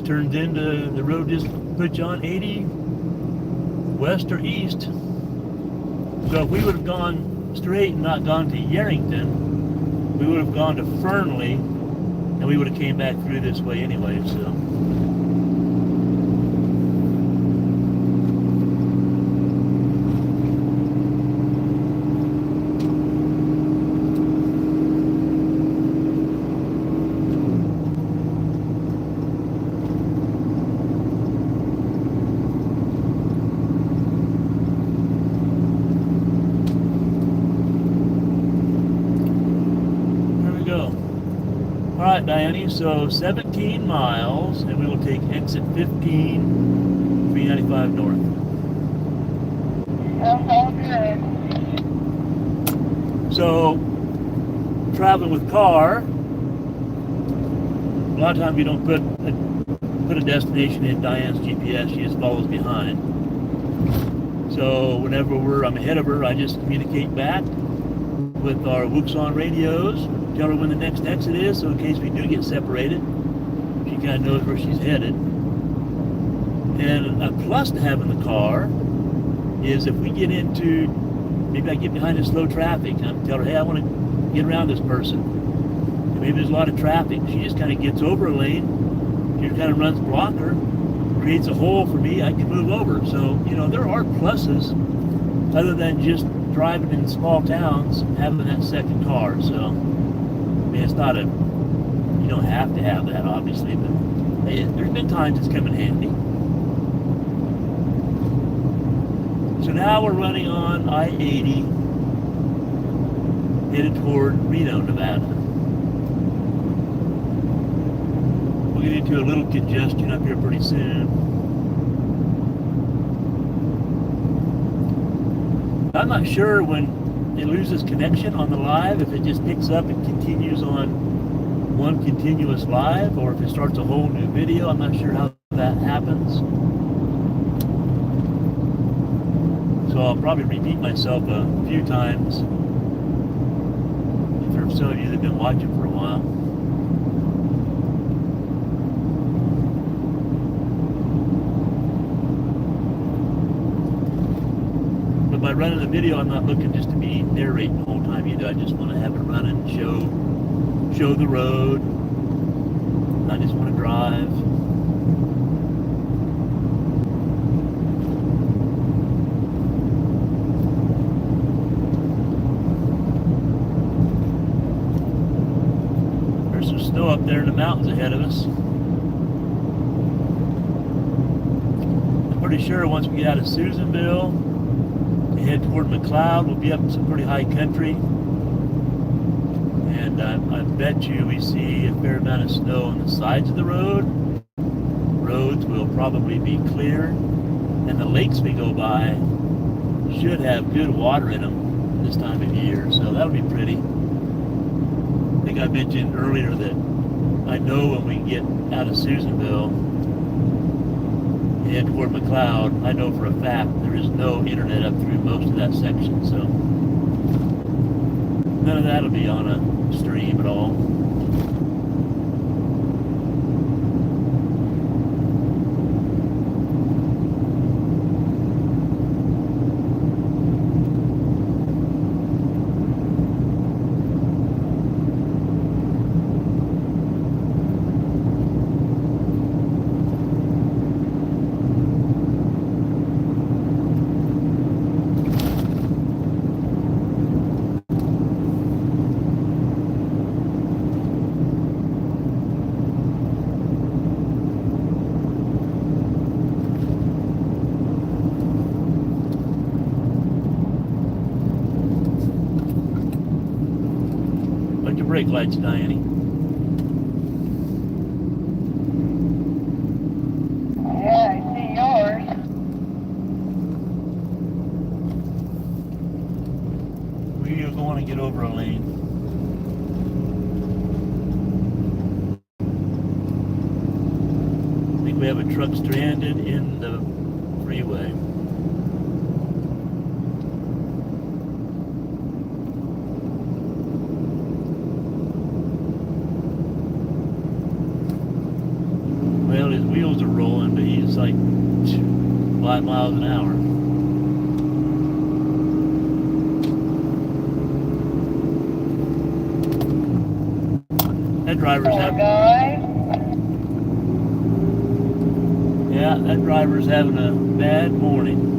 Turned into the road just put you on 80 west or east. So if we would have gone straight and not gone to Yarrington, we would have gone to Fernley, and we would have came back through this way anyway. So. Alright, Diane, so 17 miles, and we will take exit 15, 395 north. Sounds all good. So, traveling with car, a lot of times we don't put a destination in Diane's GPS, she just follows behind. So, whenever I'm ahead of her, I just communicate back with our Wuxon radios, tell her when the next exit is, so in case we do get separated, she kind of knows where she's headed. And a plus to having the car is if we get into, maybe I get behind the slow traffic, and I tell her, hey, I want to get around this person. And maybe there's a lot of traffic. She just kind of gets over a lane, she kind of runs blocker, creates a hole for me, I can move over. So, you know, there are pluses other than just driving in small towns, having that second car. So, I mean, it's not you don't have to have that, obviously, but hey, there's been times it's come in handy. So now we're running on I-80, headed toward Reno, Nevada. We'll get into a little congestion up here pretty soon. I'm not sure when it loses connection on the live, if it just picks up and continues on one continuous live, or if it starts a whole new video. I'm not sure how that happens. So I'll probably repeat myself a few times for some of you that have been watching for a while. By running the video, I'm not looking just to be narrating the whole time either. I just want to have it run and show the road. I just want to drive. There's some snow up there in the mountains ahead of us. I'm pretty sure once we get out of Susanville, head toward McLeod, we'll be up in some pretty high country, and I bet you we see a fair amount of snow on the sides of the road. Roads will probably be clear, and the lakes we go by should have good water in them this time of year, so that'll be pretty. I think I mentioned earlier that I know when we get out of Susanville, head toward McLeod, I know for a fact there is no internet up through most of that section, so none of that will be on a stream at all. Brake lights, Diane. Yeah, I see yours. We are going to get over a lane. I think we have a truck stranded in the freeway. Well, his wheels are rolling, but he's like 5 miles an hour. That driver's Poor having, guy. yeah, that driver's having a bad morning.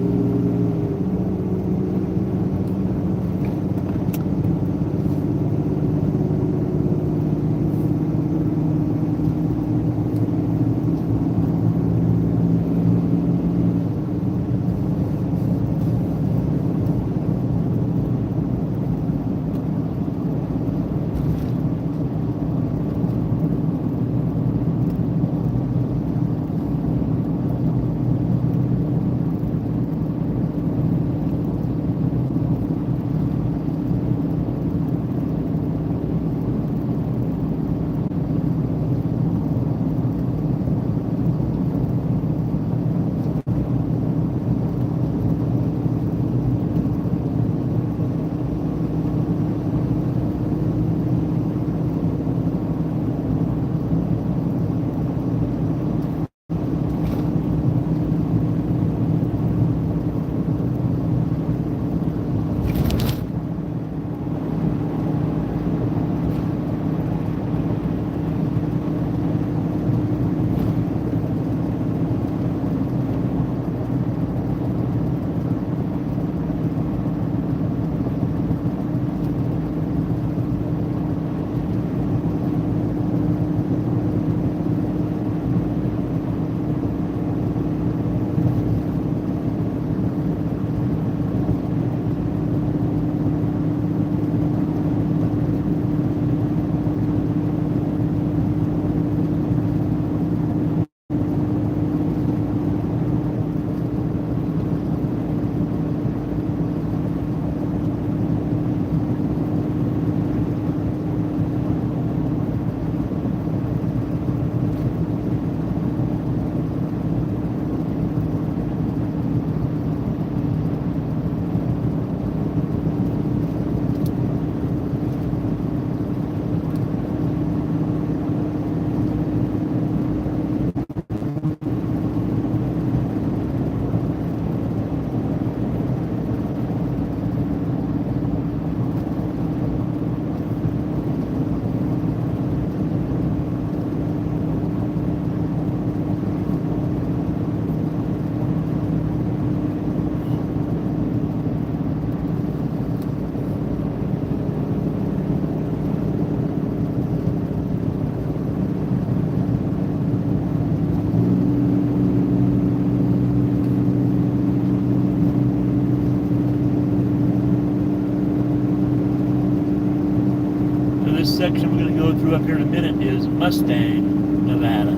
This section we're going to go through up here in a minute is Mustang, Nevada.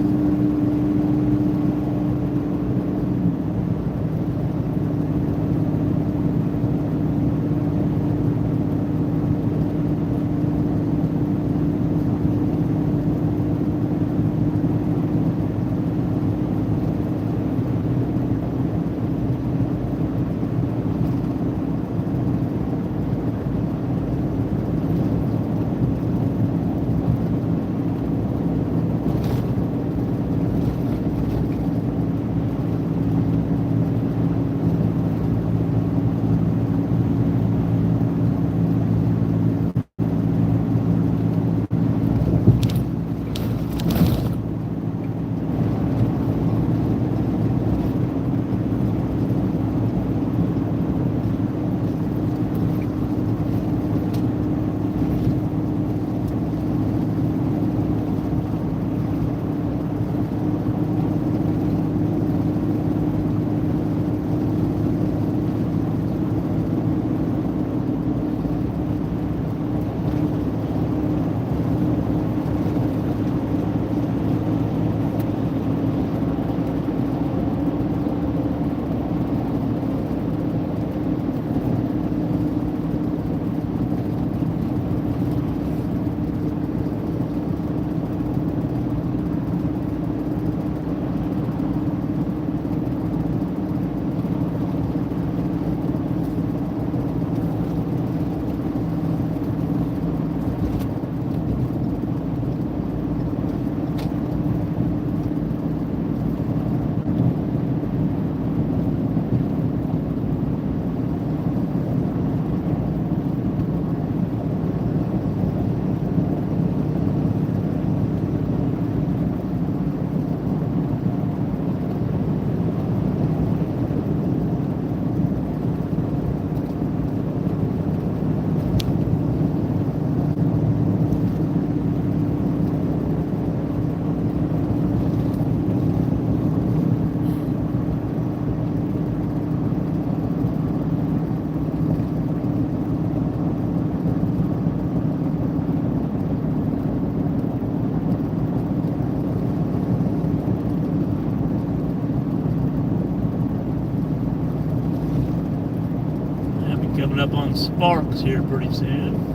Coming up on Sparks here pretty soon.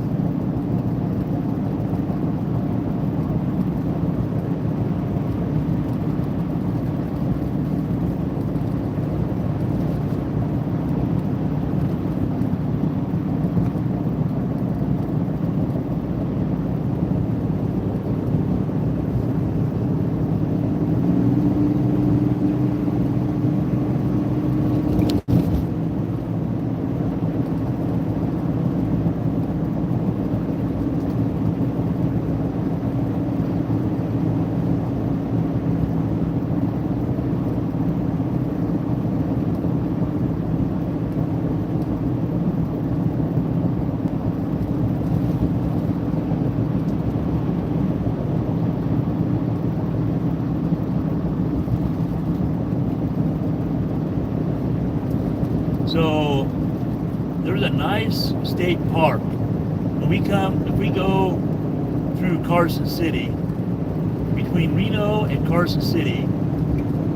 So there's a nice state park. If we go through Carson City, between Reno and Carson City,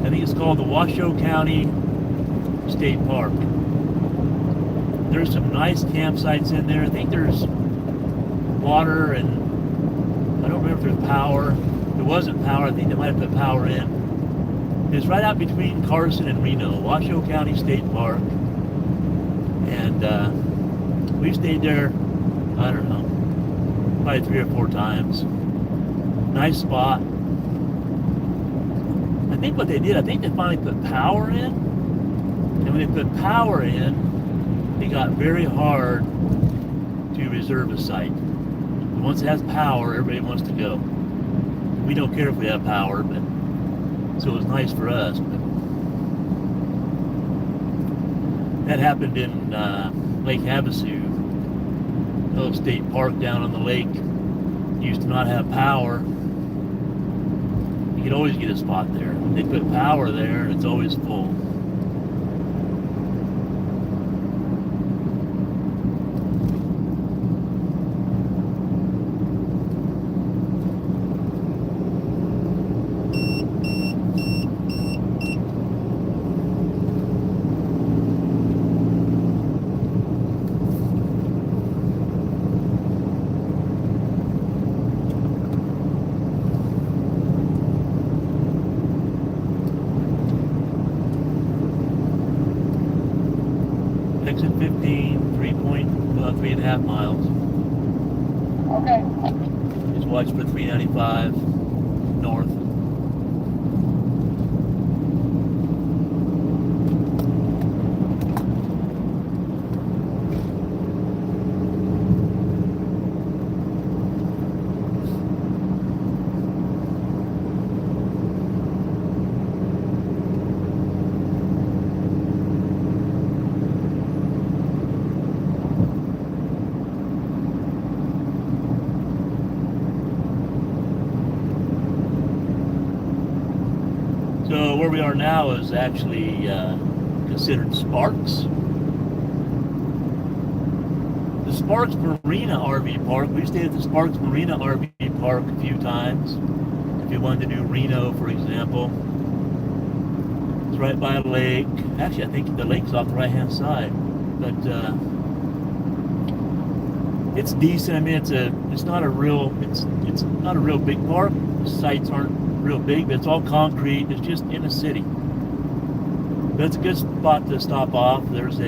I think it's called the Washoe County State Park. There's some nice campsites in there. I think there's water and I don't remember if there's power. If there wasn't power, I think they might have put power in. It's right out between Carson and Reno, Washoe County State Park. And we stayed there, I don't know, probably 3 or 4 times. Nice spot. I think what they did, I think they finally put power in. And when they put power in, it got very hard to reserve a site. Once it has power, everybody wants to go. We don't care if we have power, but so it was nice for us. But that happened in Lake Havasu, a little state park down on the lake. Used to not have power. You could always get a spot there. They put power there, and it's always full. Exit 15, 3.5 miles. Okay. Just watch for 395 north. So where we are now is actually considered Sparks. The Sparks Marina RV Park, we stayed at the Sparks Marina RV Park a few times. If you wanted to do Reno, for example. It's right by a lake. Actually, I think the lake's off the right-hand side. But it's decent. I mean, it's not a real big park. The sites aren't real big, but it's all concrete. It's just in a city. But it's a good spot to stop off. There's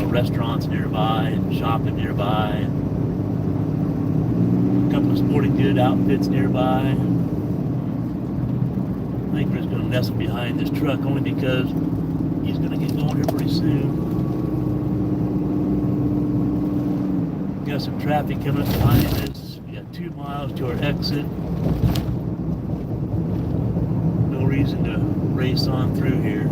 restaurants nearby and shopping nearby, and a couple of sporting good outfits nearby. I think we're just going to nestle behind this truck only because he's going to get going here pretty soon. Got some traffic coming up behind us. We got 2 miles to our exit. No reason to race on through here.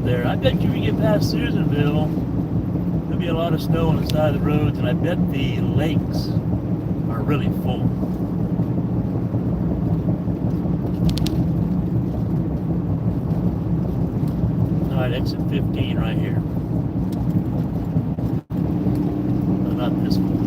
there. I bet you get past Susanville, there'll be a lot of snow on the side of the roads, and I bet the lakes are really full. All right, exit 15 right here. No, not this one.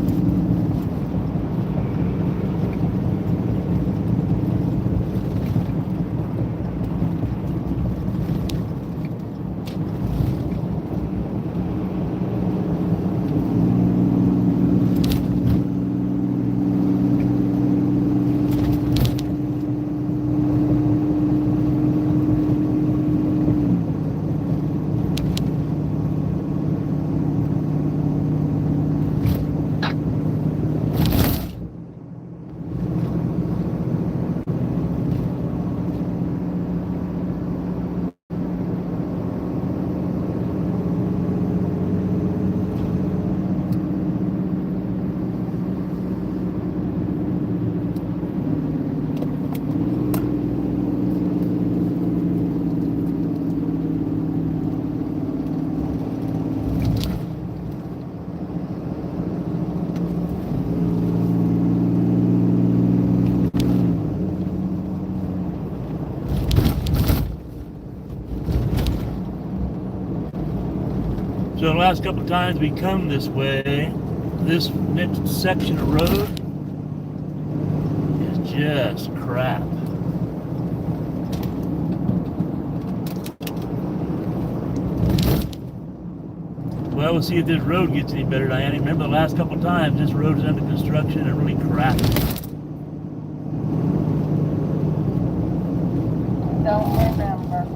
So the last couple of times we come this way, this next section of road is just crap. Well, we'll see if this road gets any better, Diane. Remember the last couple of times this road is under construction and really crappy. Don't remember.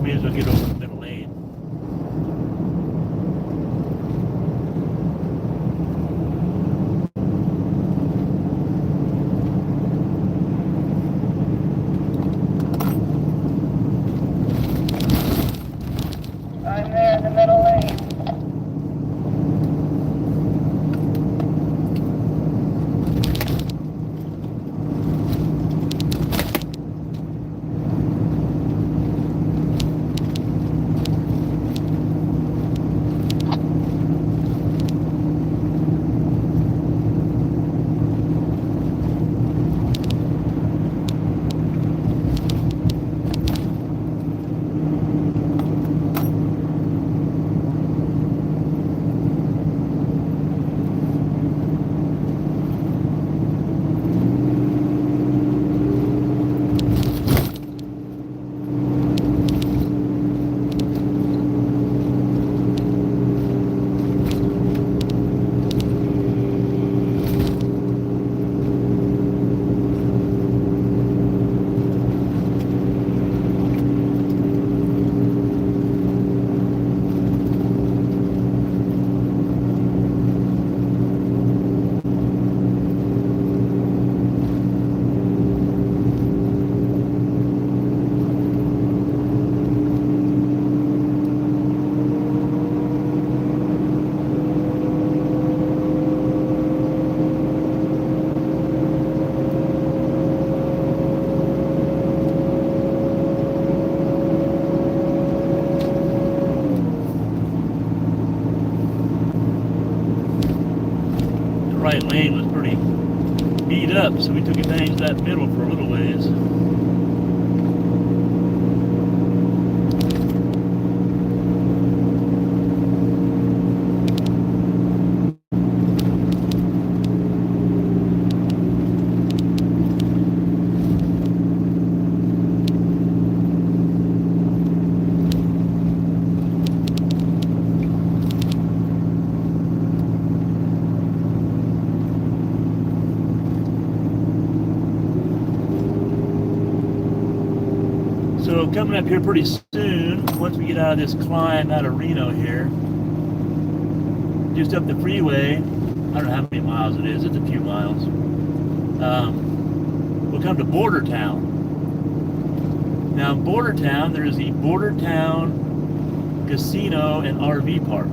May as well get over the middle lane. I'm there in the middle lane. Right lane was pretty beat up, so we took advantage of that middle for a little ways. So coming up here pretty soon, once we get out of this climb out of Reno here, just up the freeway, I don't know how many miles it is, it's a few miles, we'll come to Border Town. Now in Border Town, there is the Border Town Casino and RV Park.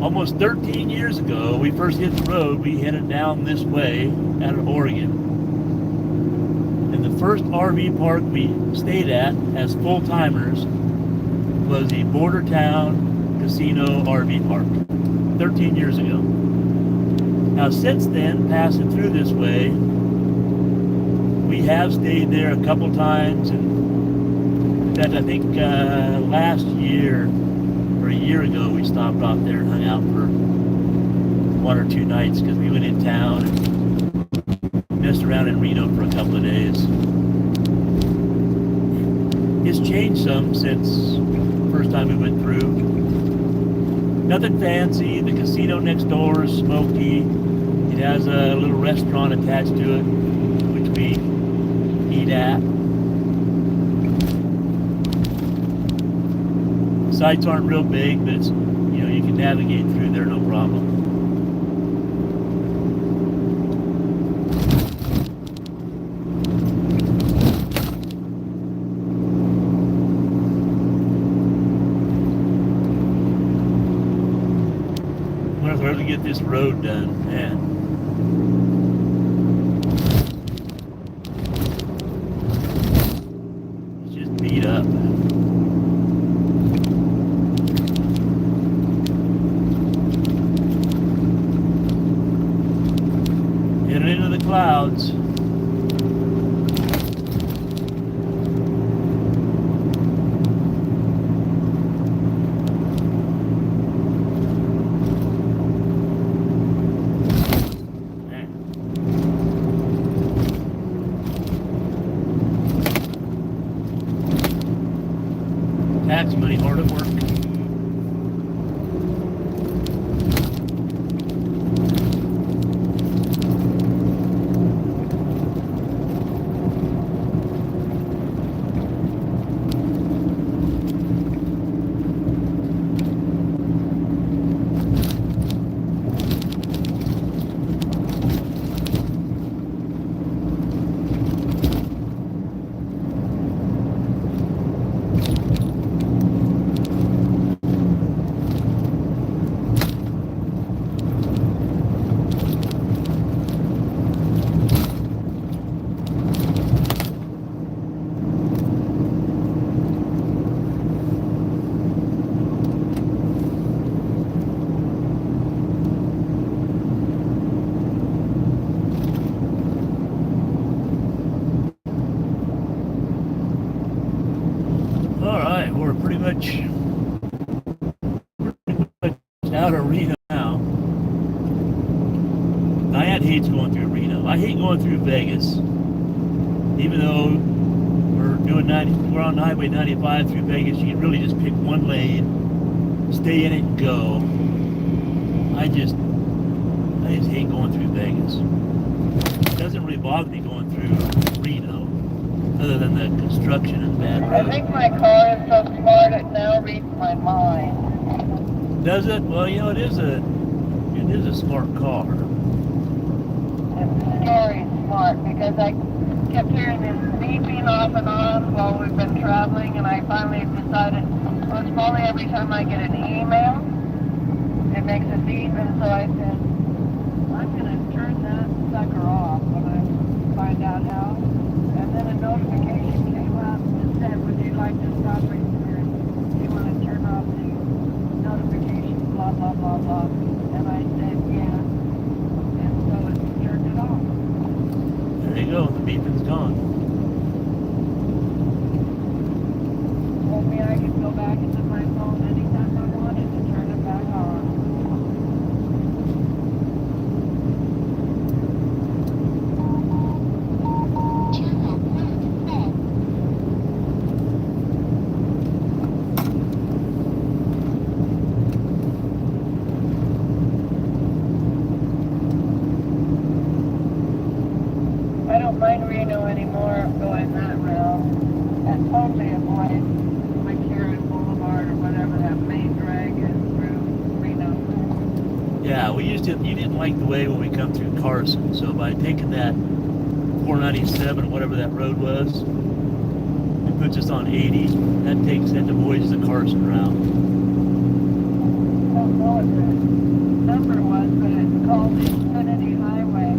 Almost 13 years ago, we first hit the road. We headed down this way out of Oregon. And the first RV park we stayed at as full-timers was the Border Town Casino RV Park, 13 years ago. Now since then, passing through this way, we have stayed there a couple times, and in fact, I think last year or a year ago, we stopped off there and hung out for 1 or 2 nights because we went in town and messed around in Reno for a couple of days. It's changed some since the first time we went through. Nothing fancy. The casino next door is smoky. It has a little restaurant attached to it, which we eat at. Sites aren't real big, but it's, you can navigate through there no problem. Wonder if we're able to get this road done, man. It's just beat up. Clouds. Tax money hard at work. We're pretty much out of Reno now. Diane hates going through Reno. I hate going through Vegas. Even though we're on Highway 95 through Vegas, you can really just pick one lane, stay in it and go. I just hate going through Vegas. It doesn't really bother me going through Reno, other than the construction and bad roads. I think my car is so smart it now reads my mind. Does it? Well, it is a smart car. It's scary smart because I kept hearing this beeping off and on while we've been traveling, and I finally decided, well, it's probably every time I get an email, it makes a beep, and so I said, I'm going to turn that sucker off when I find out how. And then a notification came up and said, would you like to stop right here? Do you want to turn off the notification, blah, blah, blah, blah. And I said, yeah. And so it turned it off. There you go, the beeping's gone. Told me I could go back into my phone anytime I wanted to turn it back on. I don't mind Reno anymore going that route and totally avoid McCarran Boulevard or whatever that main drag is through Reno. Yeah, you didn't like the way when we come through Carson, so by taking that 497, whatever that road was. It puts us on 80. That avoids the Carson route. I don't know what the number was, but it's called the Infinity Highway.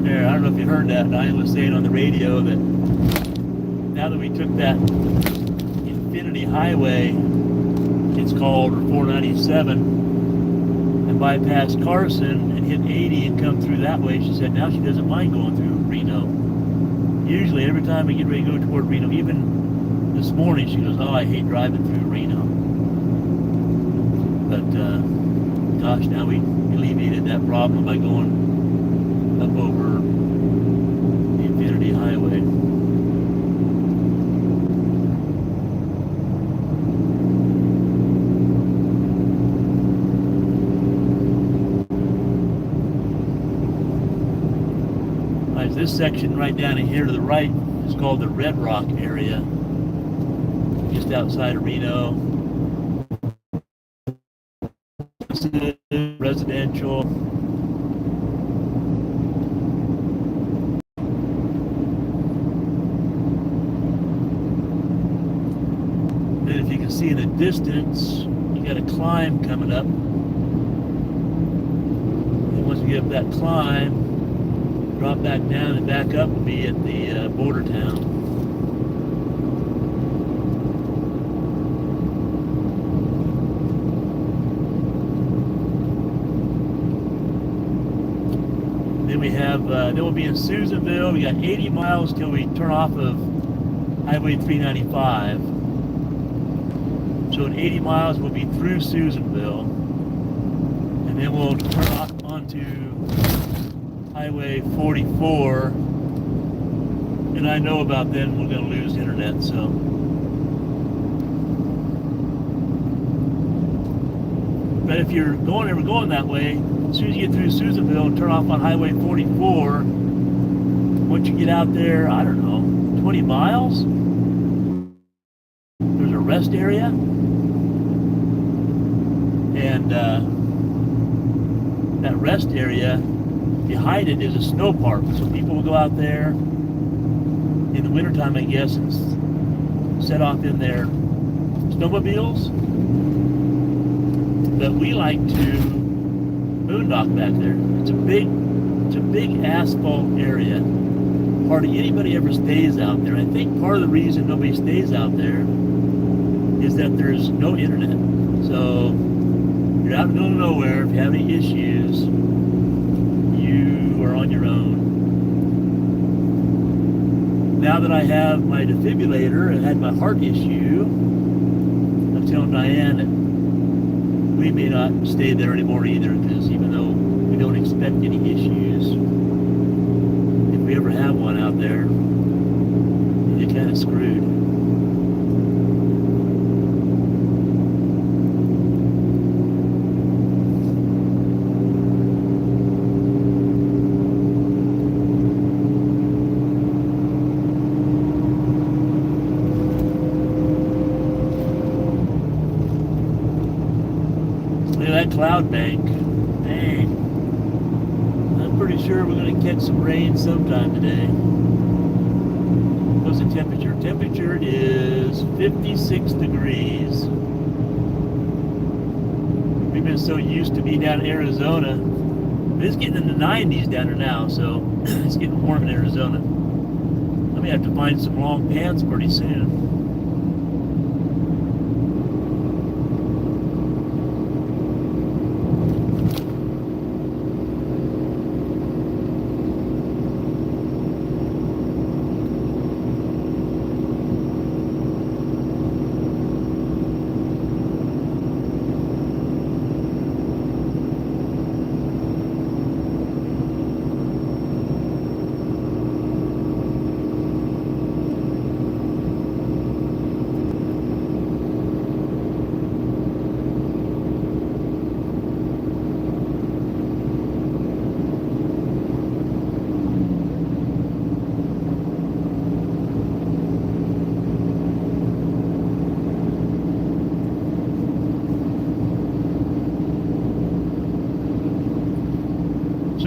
There, I don't know if you heard that. Diane was saying on the radio that now that we took that Infinity Highway, it's called, or 497, and bypassed Carson and hit 80 and come through that way, she said now she doesn't mind going through Reno. Usually every time we get ready to go toward Reno, even this morning, she goes, oh, I hate driving through Reno. But gosh, now we alleviated that problem by going up over the Infinity Highway. This section right down in here to the right is called the Red Rock area, just outside of Reno. Residential. Then if you can see in the distance, you got a climb coming up. And once we get up that climb, drop back down and back up will be at the border town. Then we have, then we'll be in Susanville. We got 80 miles till we turn off of Highway 395. So in 80 miles we'll be through Susanville. And then we'll turn off onto Highway 44, and I know about then we're going to lose internet, so. But if you're ever going that way, as soon as you get through Susanville and turn off on Highway 44, once you get out there, I don't know, 20 miles, there's a rest area, and that rest area, behind it is a snow park, so people will go out there in the wintertime, I guess, and set off in their snowmobiles. But we like to boondock back there. It's a big asphalt area. Hardly anybody ever stays out there. I think part of the reason nobody stays out there is that there's no internet. So you're out in the middle of nowhere. If you have any issues, you are on your own. Now that I have my defibrillator and had my heart issue, I'm telling Diane that we may not stay there anymore either, because even though we don't expect any issues, if we ever have one out there, you're kind of screwed. That cloud bank, dang, I'm pretty sure we're going to catch some rain sometime today. What's the temperature? Temperature is 56 degrees. We've been so used to being down in Arizona. It's getting in the 90s down there now, so it's getting warm in Arizona. I may have to find some long pants pretty soon.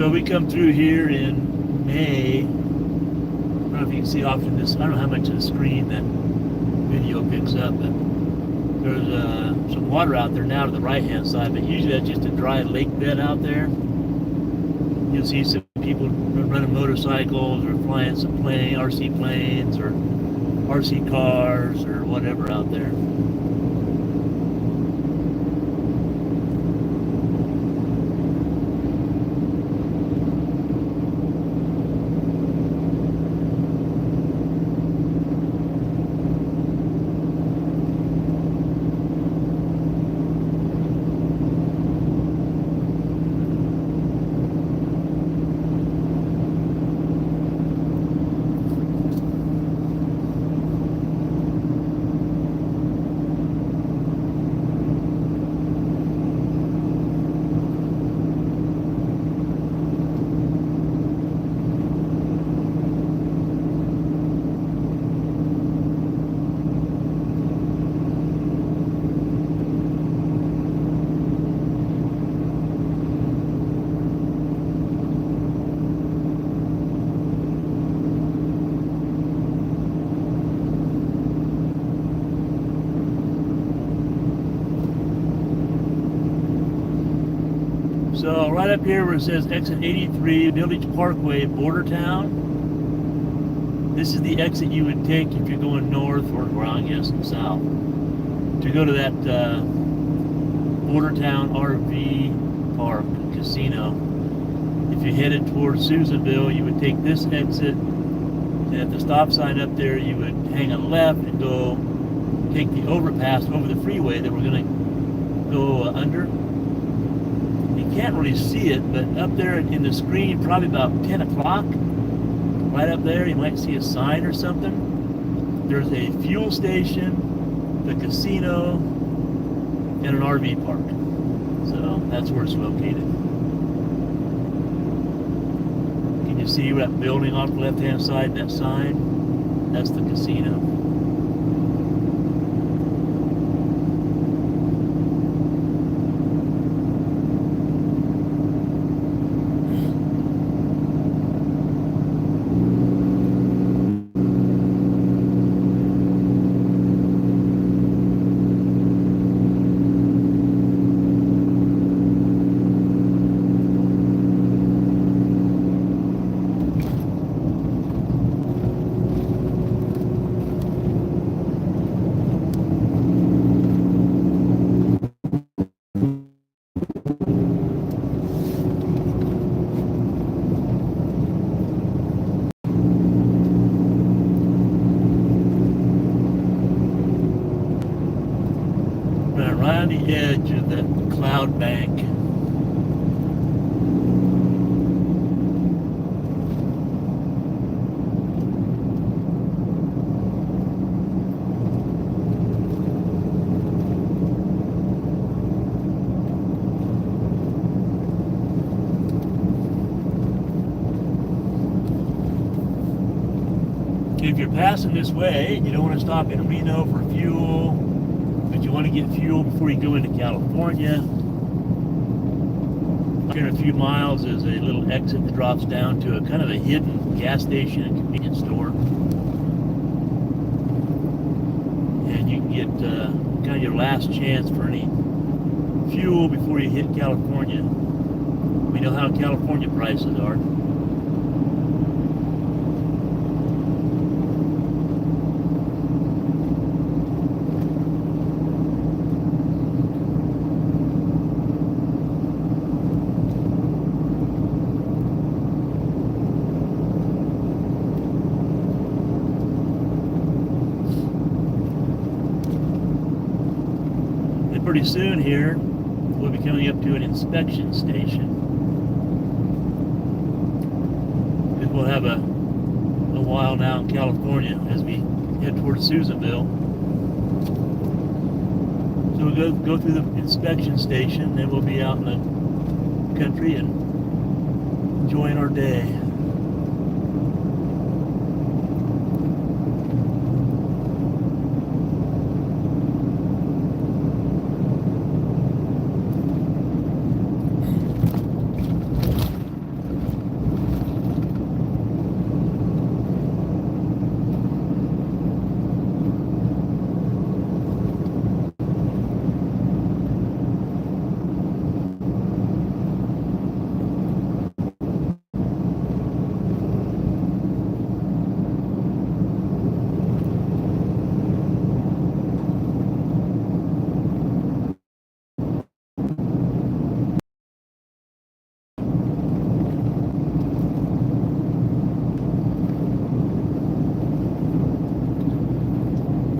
So we come through here in May. I don't know if you can see off in this. I don't know how much of the screen that video picks up, but there's some water out there now to the right-hand side. But usually that's just a dry lake bed out there. You'll see some people running motorcycles or flying some RC planes or RC cars or whatever out there. So right up here where it says exit 83, Village Parkway, Border Town. This is the exit you would take if you're going north or, well, I guess, south. To go to that Border Town RV Park Casino. If you headed towards Susanville, you would take this exit. And at the stop sign up there, you would hang a left and go take the overpass over the freeway that we're going to go under. You can't really see it, but up there in the screen, probably about 10 o'clock, right up there, you might see a sign or something. There's a fuel station, the casino, and an RV park. So that's where it's located. Can you see that building off the left-hand side, that sign? That's the casino. Right on the edge of that cloud bank. If you're passing this way and you don't want to stop in Reno for fuel, but you want to get fuel before you go into California, here in a few miles is a little exit that drops down to a kind of a hidden gas station and convenience store. And you can get kind of your last chance for any fuel before you hit California. We know how California prices are. Pretty soon here, we'll be coming up to an inspection station. We'll have a while now in California as we head towards Susanville. So we'll go through the inspection station, then we'll be out in the country and enjoying our day.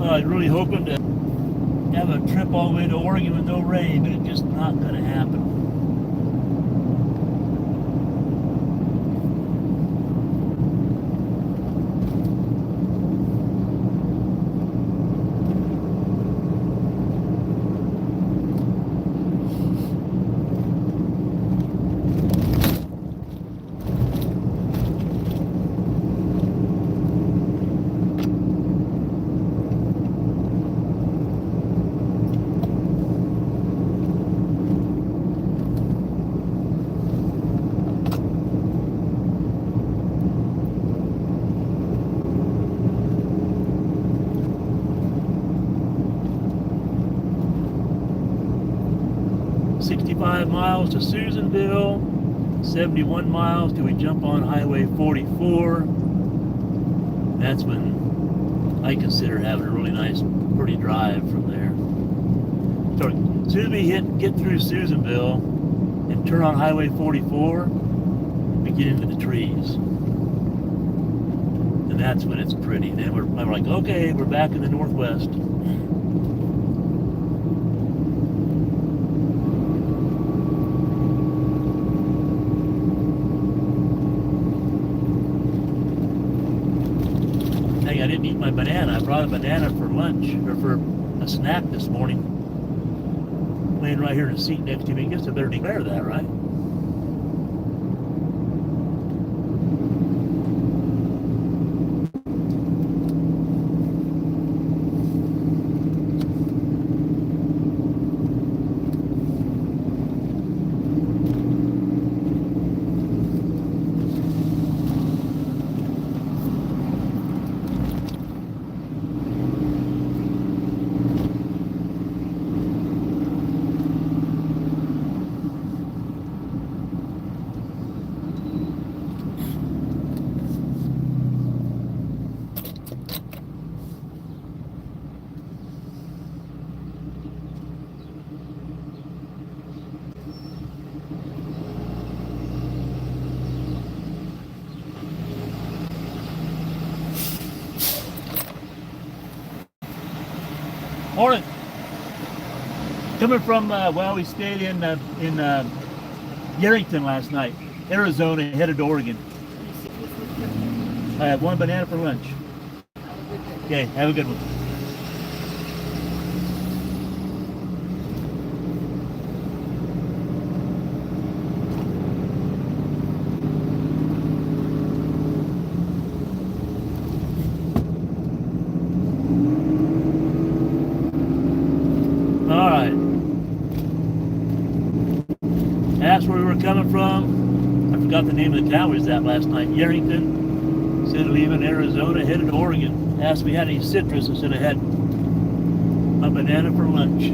I was really hoping to have a trip all the way to Oregon with no rain, but it's just not going to happen. Miles to Susanville, 71 miles till we jump on Highway 44. That's when I consider having a really nice, pretty drive from there. So as soon as we get through Susanville and turn on Highway 44, we get into the trees. And that's when it's pretty. Then we're like, okay, we're back in the Northwest. I didn't eat my banana. I brought a banana for lunch, or for a snack this morning. Laying right here in the seat next to me. I guess I better declare that, right? Morning. Coming from, well, we stayed in Yarrington last night, Arizona, headed to Oregon. I have one banana for lunch. Okay, have a good one. That's where we were coming from. I forgot the name of the town we was at last night. Yarrington. Instead of leaving Arizona, headed to Oregon. Asked if we had any citrus. I said I had a banana for lunch.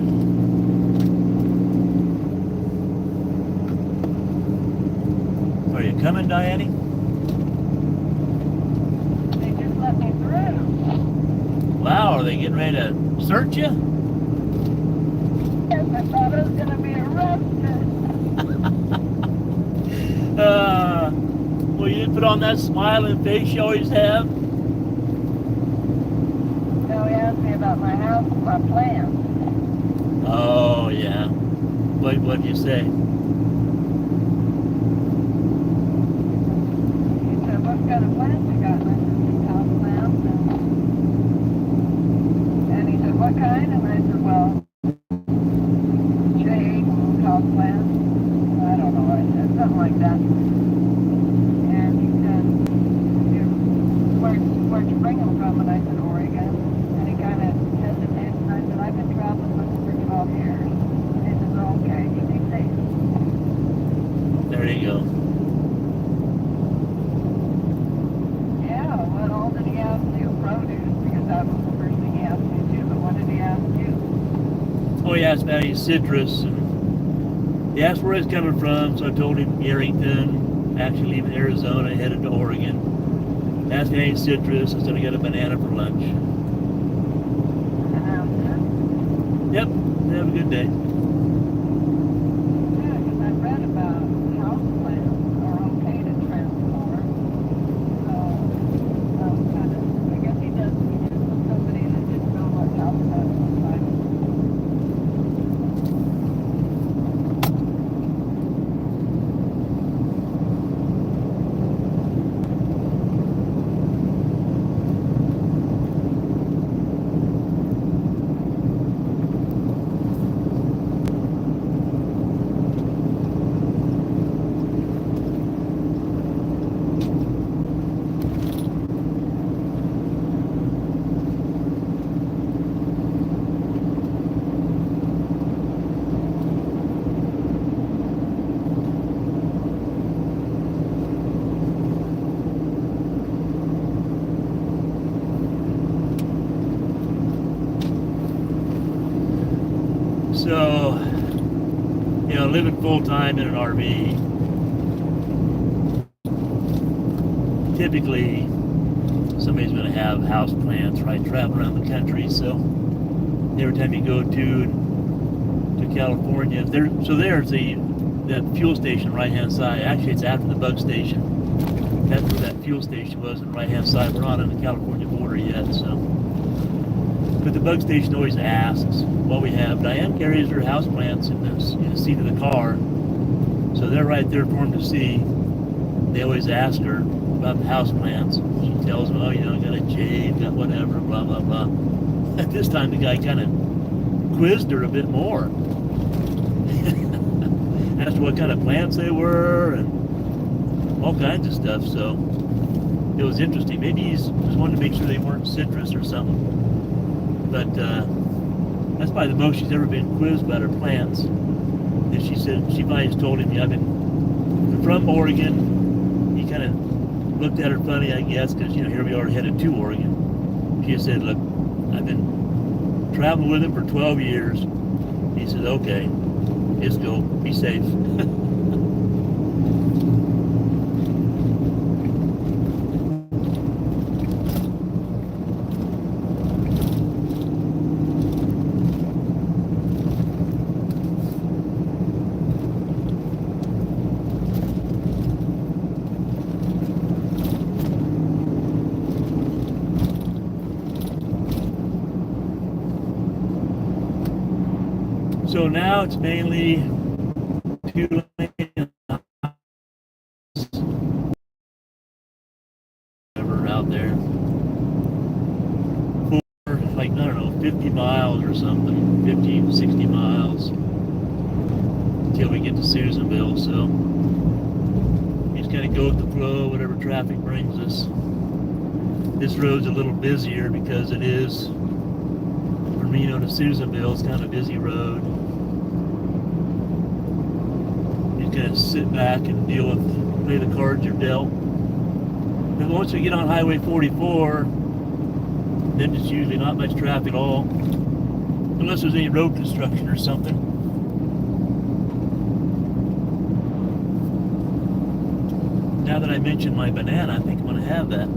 Are you coming, Diane? They just let me through. Wow, are they getting ready to search you? Yes, I thought I was going to be arrested. Well, you didn't put on that smiling face you always have? No, he asked me about my house and my plans. Oh, yeah. What'd you say? He said, what kind of plans you got? And I said, house plans. And he said, what kind? And I said, well, shade and house plans. I don't know what I said, something like that. And he said, where'd you bring them from? And I said, Oregon. And he kind of hesitated, and I said, I've been traveling with them for 12 years. And he said, oh, okay, you be safe. There you go. Yeah, what all did he ask you? Produce, because that was the first thing he asked me too, but what did he ask you? Oh, he asked about any citrus, and he asked where he's coming from, so I told him Yarrington, actually leaving Arizona, headed to Oregon. He asked me any citrus, I said I got a banana for lunch. And that was it? Yep, have a good day. Yeah, because I read about house plants are okay to transport. So, kind of, I guess he did with somebody that didn't know what So, living full time in an RV, typically somebody's going to have house plants, right? Travel around the country. So every time you go to California, there's that fuel station right hand side. Actually, it's after the bug station. That's where that fuel station was on the right hand side. We're not on the California border yet, so. But the bug station always asks what we have. Diane carries her house plants in the seat of the car, so they're right there for them to see. They always ask her about the house plants. She tells them, got a jade, got whatever, blah, blah, blah. At this time, the guy kind of quizzed her a bit more. Asked what kind of plants they were and all kinds of stuff. So it was interesting. Maybe he's just wanted to make sure they weren't citrus or something. But that's probably the most she's ever been quizzed about her plants. And she said, she probably just told him, I've been from Oregon. He kind of looked at her funny, I guess, because, here we are headed to Oregon. She said, look, I've been traveling with him for 12 years. He said, okay, just go, be safe. So now it's mainly 2 lanes out there. For 50 miles or something, 50, 60 miles until we get to Susanville. So we just kind of go with the flow, whatever traffic brings us. This road's a little busier because it is from Reno to Susanville. It's kind of a busy road. Kind of sit back and play the cards you're dealt. And once we get on Highway 44, then it's usually not much traffic at all, unless there's any road construction or something. Now that I mentioned my banana, I think I'm going to have that.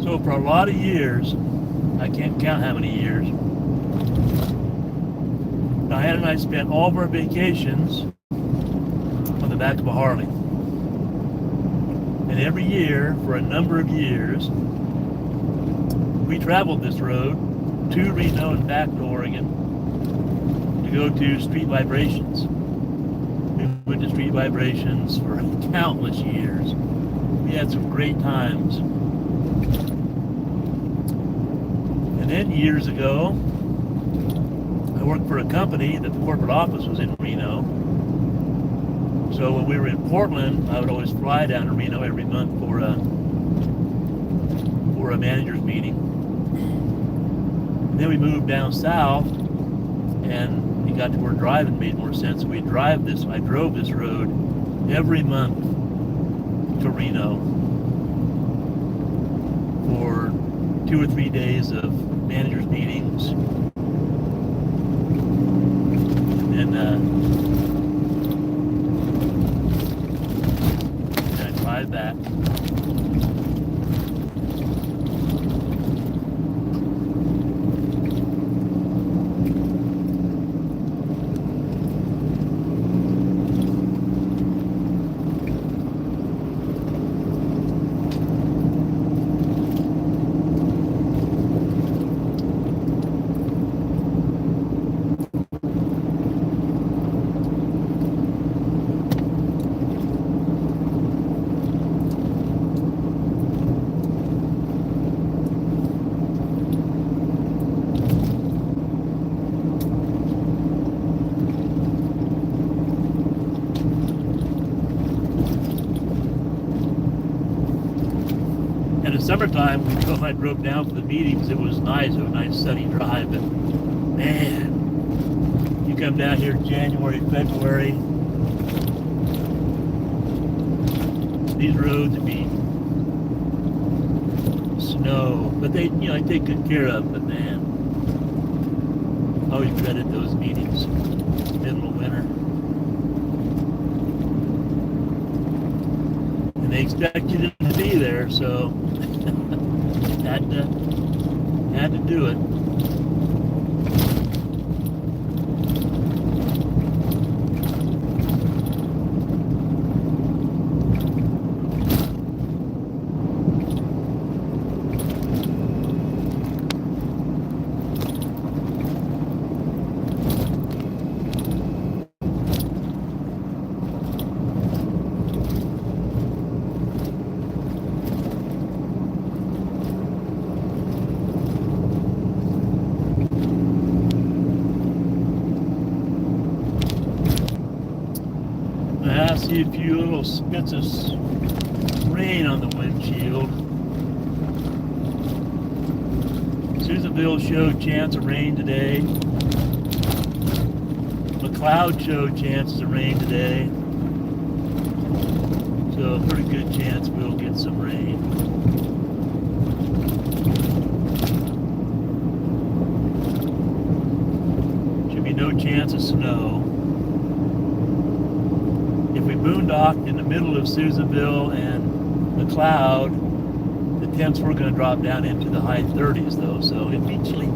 So for a lot of years, I can't count how many years, Diane and I spent all of our vacations on the back of a Harley. And every year, for a number of years, we traveled this road to Reno and back to Oregon to go to Street Vibrations. We went to Street Vibrations for countless years. We had some great times. And then years ago, I worked for a company that the corporate office was in Reno. So when we were in Portland, I would always fly down to Reno every month for a manager's meeting. And then we moved down south, and it got to where driving made more sense. So I drove this road every month to Reno for 2 or 3 days of managers' meetings. And I drive back. In the summertime, I drove down for the meetings. It was nice. It was a nice sunny drive. But man, you come down here January, February, these roads would be snow. But they take good care of them. But man, always dreaded those meetings. Middle of winter. And they expect you to be there, so had to do it. I see a few little spits of rain on the windshield. Susanville showed chance of rain today. McLeod showed chances of rain today. So a pretty good chance we'll get some rain. Should be no chance of snow. If we boondocked in the middle of Susanville and McLeod, the temps were going to drop down into the high 30s though, so it'd be chilly.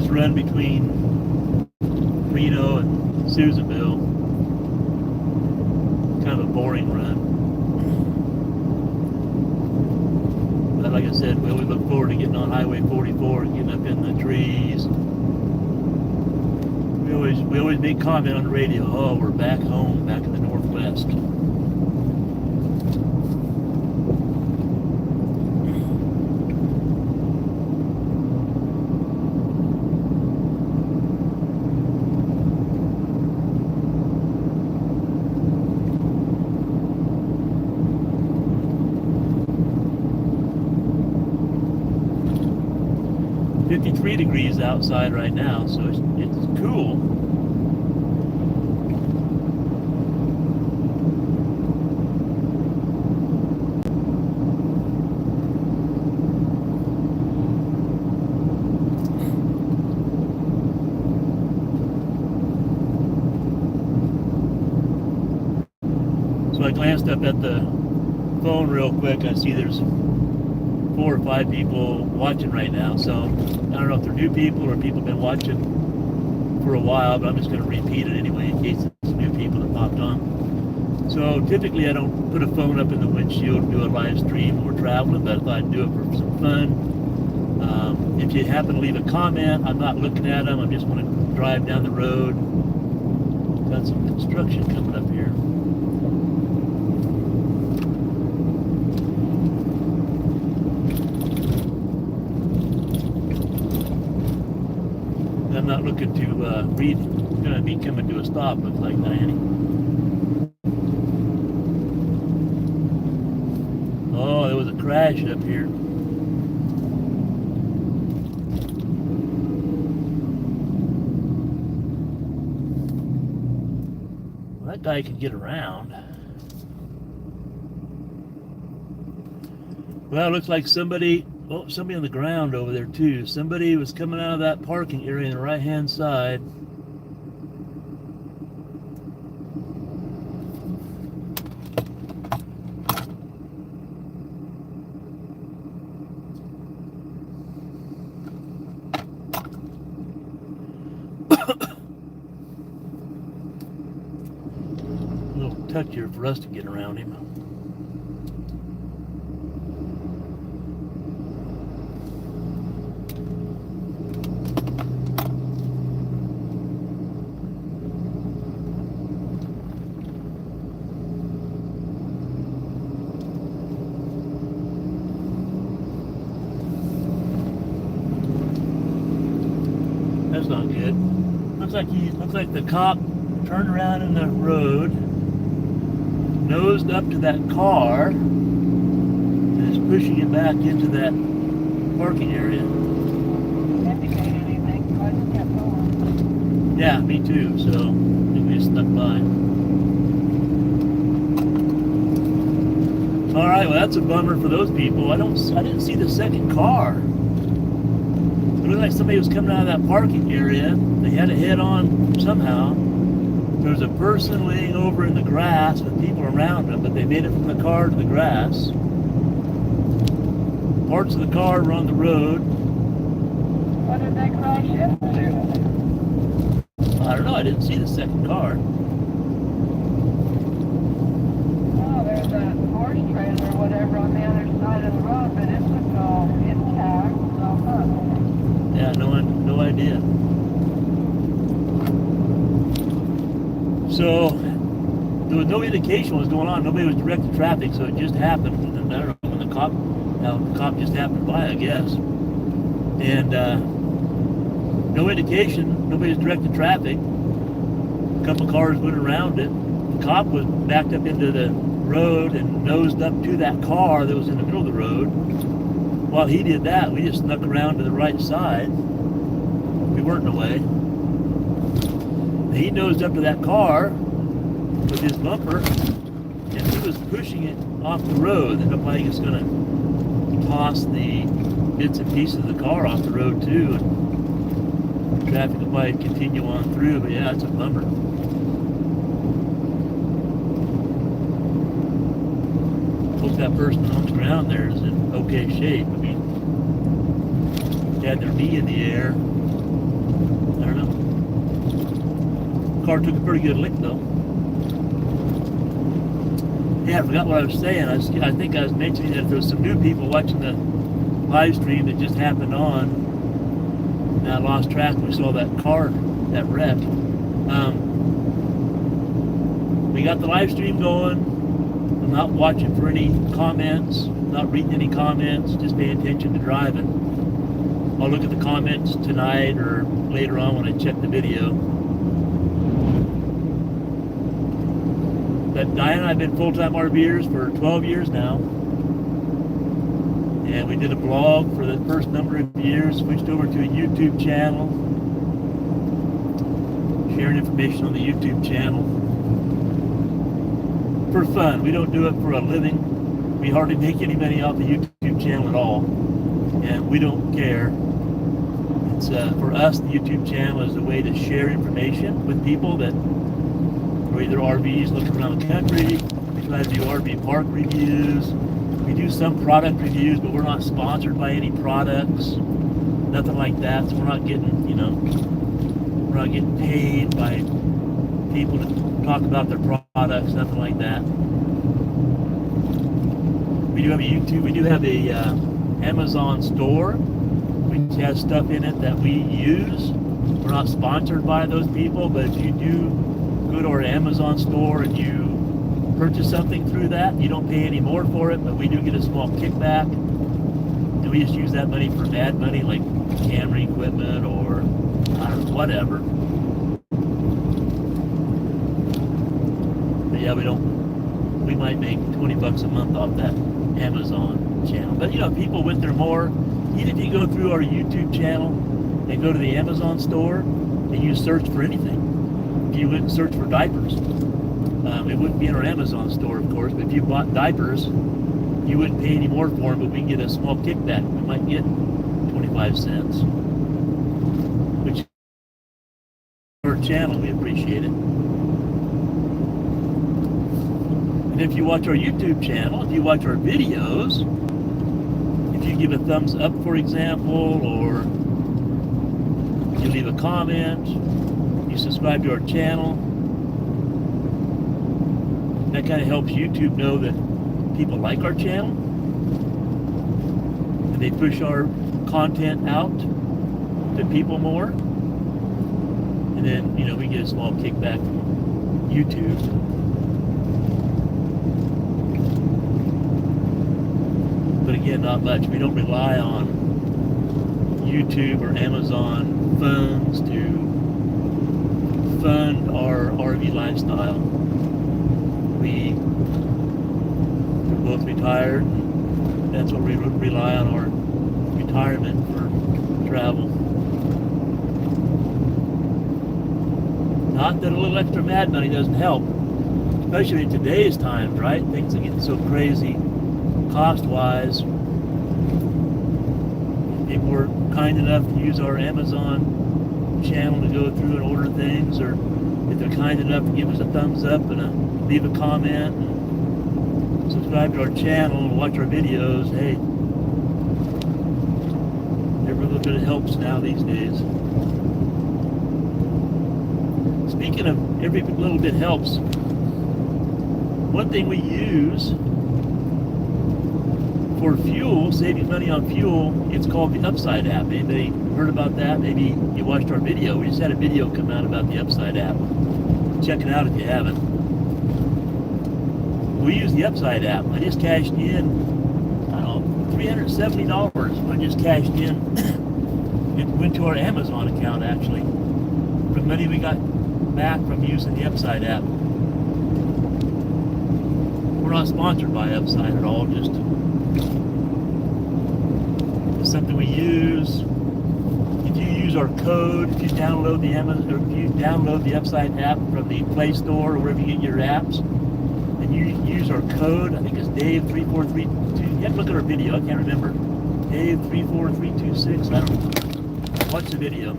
Run between Reno and Susanville, kind of a boring run, but like I said, we always look forward to getting on Highway 44 and getting up in the trees. We always make comment on the radio, oh, we're back home, back in the Northwest. 53 degrees outside right now, so it's cool. So I glanced up at the phone real quick. I see there's 4 or 5 people watching right now, so I don't know if they're new people or people have been watching for a while, but I'm just going to repeat it anyway in case it's new people that popped on. So typically I don't put a phone up in the windshield and do a live stream when we're traveling, but I thought I'd do it for some fun. If you happen to leave a comment, I'm not looking at them, I just want to drive down the road. Got some construction coming up here. I'm not looking to read. It's going to be coming to a stop, looks like, Diane. Oh, there was a crash up here. guy can get around. Well, it looks like somebody on the ground over there too. Somebody was coming out of that parking area on the right-hand side. A little touchier for us to get around him. That's not good. Looks like the cop turned around in the road, nosed up to that car, and is pushing it back into that parking area. Indicate anything, I just kept going. Yeah, me too. So I think we just snuck by. All right, well that's a bummer for those people. I didn't see the second car. It looked like somebody was coming out of that parking area. They had to head on somehow. There was a person laying over in the grass with people around them, but they made it from the car to the grass. Parts of the car were on the road. What did they crash into? I don't know, I didn't see the second car. Oh, there's that horse trailer or whatever on the other side of the road, but it was all intact, so Yeah, no idea. So there was no indication what was going on. Nobody was directing traffic, so it just happened. And I don't know when the cop just happened by, I guess. And no indication. Nobody was directing traffic. A couple cars went around it. The cop was backed up into the road and nosed up to that car that was in the middle of the road. While he did that, we just snuck around to the right side. We weren't in the way. He nosed up to that car with his bumper, and he was pushing it off the road. It looked like he was going to toss the bits and pieces of the car off the road too, and traffic will probably continue on through. But yeah, it's a bummer. Hope that person on the ground there is in okay shape. I mean, they had their knee in the air. I don't know. Car took a pretty good lick though. Yeah, I forgot what I was saying. I think I was mentioning that there was some new people watching the live stream that just happened on, and I lost track when we saw that car, that wreck. We got the live stream going. I'm not watching for any comments, not reading any comments, just paying attention to driving. I'll look at the comments tonight or later on when I check the video. But Diane and I have been full-time RVers for 12 years now. And we did a blog for the first number of years, switched over to a YouTube channel, sharing information on the YouTube channel. For fun. We don't do it for a living. We hardly make any money off the YouTube channel at all. And we don't care. It's for us, the YouTube channel is a way to share information with people that are either RVs looking around the country. We try to do RV park reviews. We do some product reviews, but we're not sponsored by any products. Nothing like that. So we're not getting, we're not getting paid by people to talk about their products, nothing like that. We do have a YouTube, we do have a Amazon store, which has stuff in it that we use. We're not sponsored by those people, but if you do go to our Amazon store and you purchase something through that, you don't pay any more for it, but we do get a small kickback. And we just use that money for bad money, like camera equipment or I don't know, whatever. But yeah, we might make 20 bucks a month off that Amazon channel. But people went there more. Even if you go through our YouTube channel and go to the Amazon store and you search for anything, if you went and search for diapers, It wouldn't be in our Amazon store, of course, but if you bought diapers, you wouldn't pay any more for them, but we can get a small kickback. We might get 25 cents, which our channel, we appreciate it. And if you watch our YouTube channel, if you watch our videos, if you give a thumbs up, for example, or you leave a comment, you subscribe to our channel, that kind of helps YouTube know that people like our channel, and they push our content out to people more, and then, you know, we get a small kickback from YouTube. But again, not much. We don't rely on YouTube or Amazon funds to fund our RV lifestyle. We're both retired, and that's what we rely on our retirement for travel. Not that a little extra mad money doesn't help, especially in today's times, right? Things are getting so crazy cost-wise. If people were kind enough to use our Amazon channel to go through and order things, or if they're kind enough to give us a thumbs up and leave a comment and subscribe to our channel and watch our videos, hey, every little bit helps now these days. Speaking of every little bit helps, one thing we use for fuel, saving money on fuel, it's called the Upside app. Anybody heard about that? Maybe you watched our video. We just had a video come out about the Upside app. Check it out if you haven't. We use the Upside app. I just cashed in, I don't know, $370. I just cashed in. It went to our Amazon account, actually, from money we got back from using the Upside app. We're not sponsored by Upside at all, just it's something we use. If you use our code, if you download the Amazon, or if you download the Upside app from the Play Store or wherever you get your apps, and you use our code, I think it's Dave34322. You have to look at our video, I can't remember. Dave34326, I don't know. Watch the video.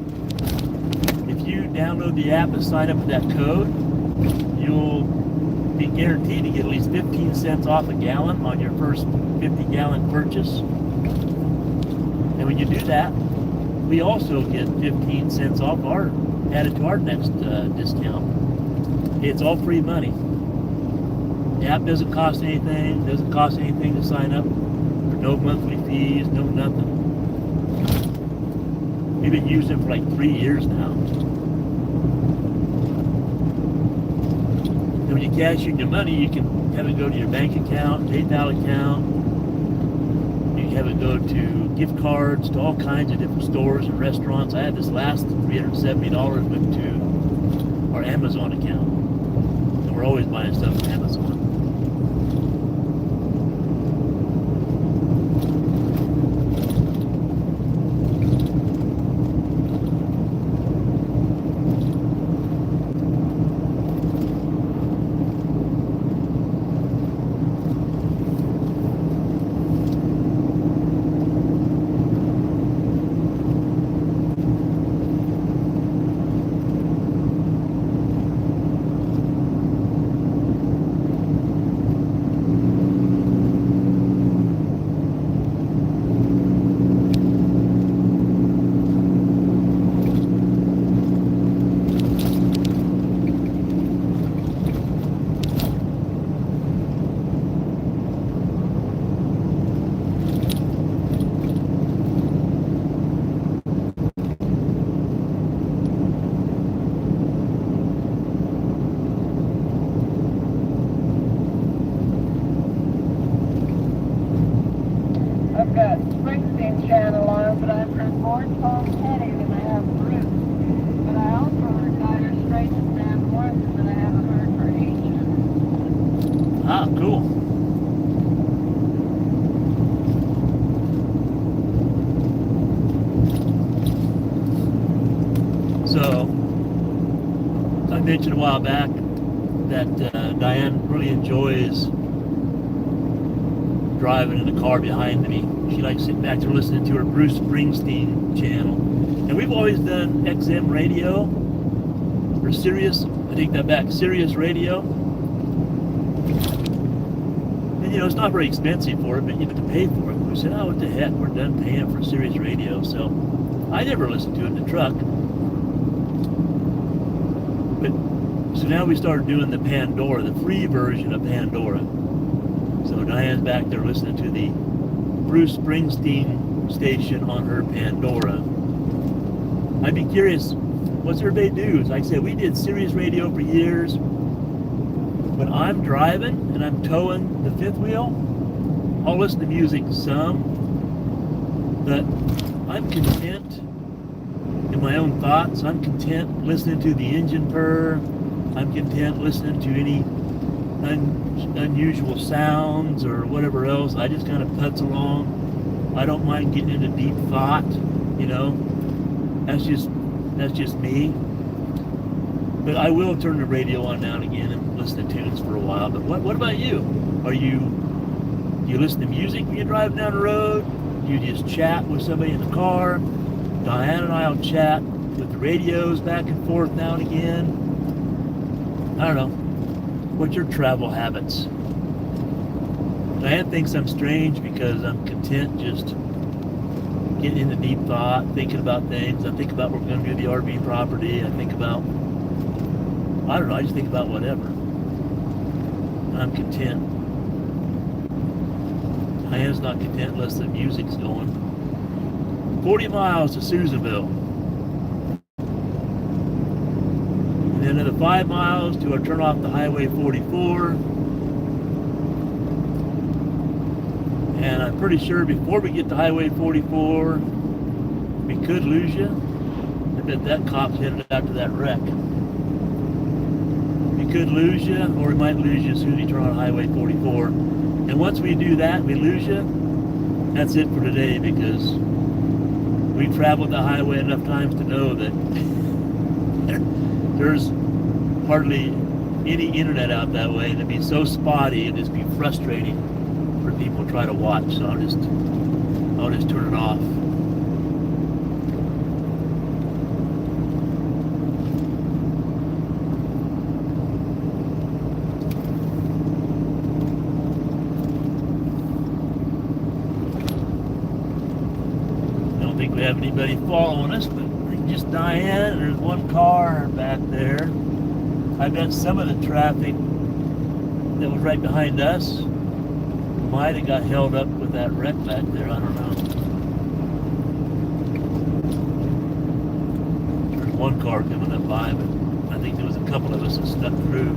If you download the app and sign up with that code, you'll be guaranteed to get at least 15 cents off a gallon on your first 50-gallon purchase. And when you do that, we also get 15 cents off added to our next discount. It's all free money. The app doesn't cost anything, to sign up. There's no monthly fees, no nothing. We've been using it for like 3 years now. And when you cash in your money, you can have it go to your bank account, PayPal account. You can have it go to gift cards to all kinds of different stores and restaurants. I had this last $370 went to our Amazon account. And we're always buying stuff from Amazon. Ah, cool. So, I mentioned a while back, that Diane really enjoys driving in the car behind me. She likes sitting back there listening to her Bruce Springsteen channel. And we've always done XM radio, or Sirius, I take that back, Sirius radio. And you know, it's not very expensive for it, but you have to pay for it. We said, oh, what the heck, we're done paying for Sirius radio. So I never listened to it in the truck. But so now we started doing the Pandora, the free version of Pandora. So Diane's back there listening to the Bruce Springsteen station on her Pandora. I'd be curious, what's everybody do? Like I said, we did Sirius radio for years. When I'm driving and I'm towing the fifth wheel, I'll listen to music some, but I'm content in my own thoughts. I'm content listening to the engine purr. I'm content listening to any unusual sounds or whatever else. I just kind of putz along. I don't mind getting into deep thought, you know. That's just me. But I will turn the radio on now and again and listen to tunes for a while. But what about you? Do you listen to music when you drive down the road? Do you just chat with somebody in the car? Diane and I will chat with the radios back and forth now and again. I don't know. What's your travel habits? Diane thinks I'm strange because I'm content just getting into deep thought, thinking about things. I think about what we're going to do with the RV property. I think about, I don't know, I just think about whatever. I'm content. Diane's not content unless the music's going. 40 miles to Susanville. And then another 5 miles to our turn off the Highway 44. And I'm pretty sure before we get to Highway 44, we could lose you. I bet that cop's headed after that wreck. We could lose you, or we might lose you as soon as you turn on Highway 44. And once we do that, we lose you, that's it for today, because we traveled the highway enough times to know that there's hardly any internet out that way, and it'd be so spotty and just be frustrating for people to try to watch. So I'll just turn it off. I don't think we have anybody following us, but just Diane, and there's one car back there. I bet some of the traffic that was right behind us might have got held up with that wreck back there. I don't know. There's one car coming up by, but I think there was a couple of us that stuck through.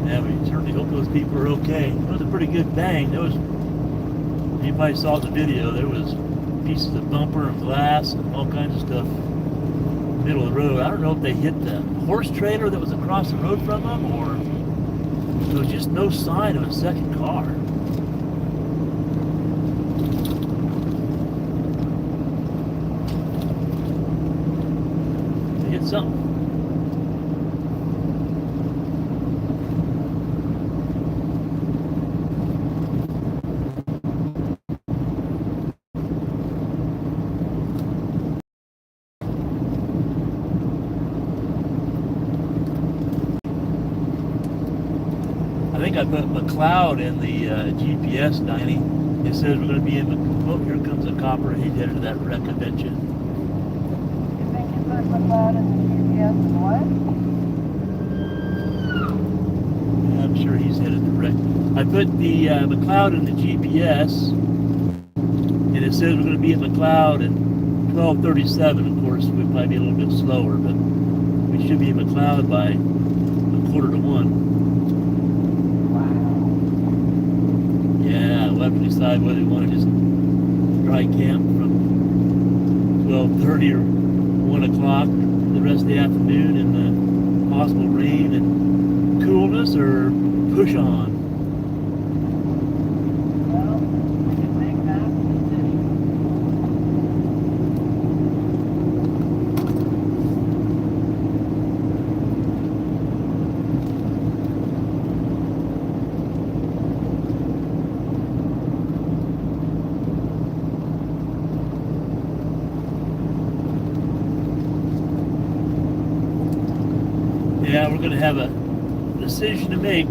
Yeah, we certainly hope those people are okay. It was a pretty good bang. There was, you probably saw the video, there was pieces of bumper and glass and all kinds of stuff in the middle of the road. I don't know if they hit the horse trailer that was across the road from them, or there was just no sign of a second car. They hit something. I think I put McLeod in the GPS, Diney. It says we're going to be in oh, here comes a copper. He's headed to that wreck, I bet you. You think you put McLeod in the GPS and what? Yeah, I'm sure he's headed to wreck. I put the McLeod in the GPS, and it says we're going to be at McLeod at 12:37. Of course, we'll probably be a little bit slower, but we should be at McLeod by 1:45. We'll have to decide whether we want to just dry camp from 12:30 or 1 o'clock the rest of the afternoon in the possible rain and coolness, or push on. Well, we can make that decision. going to have a decision to make.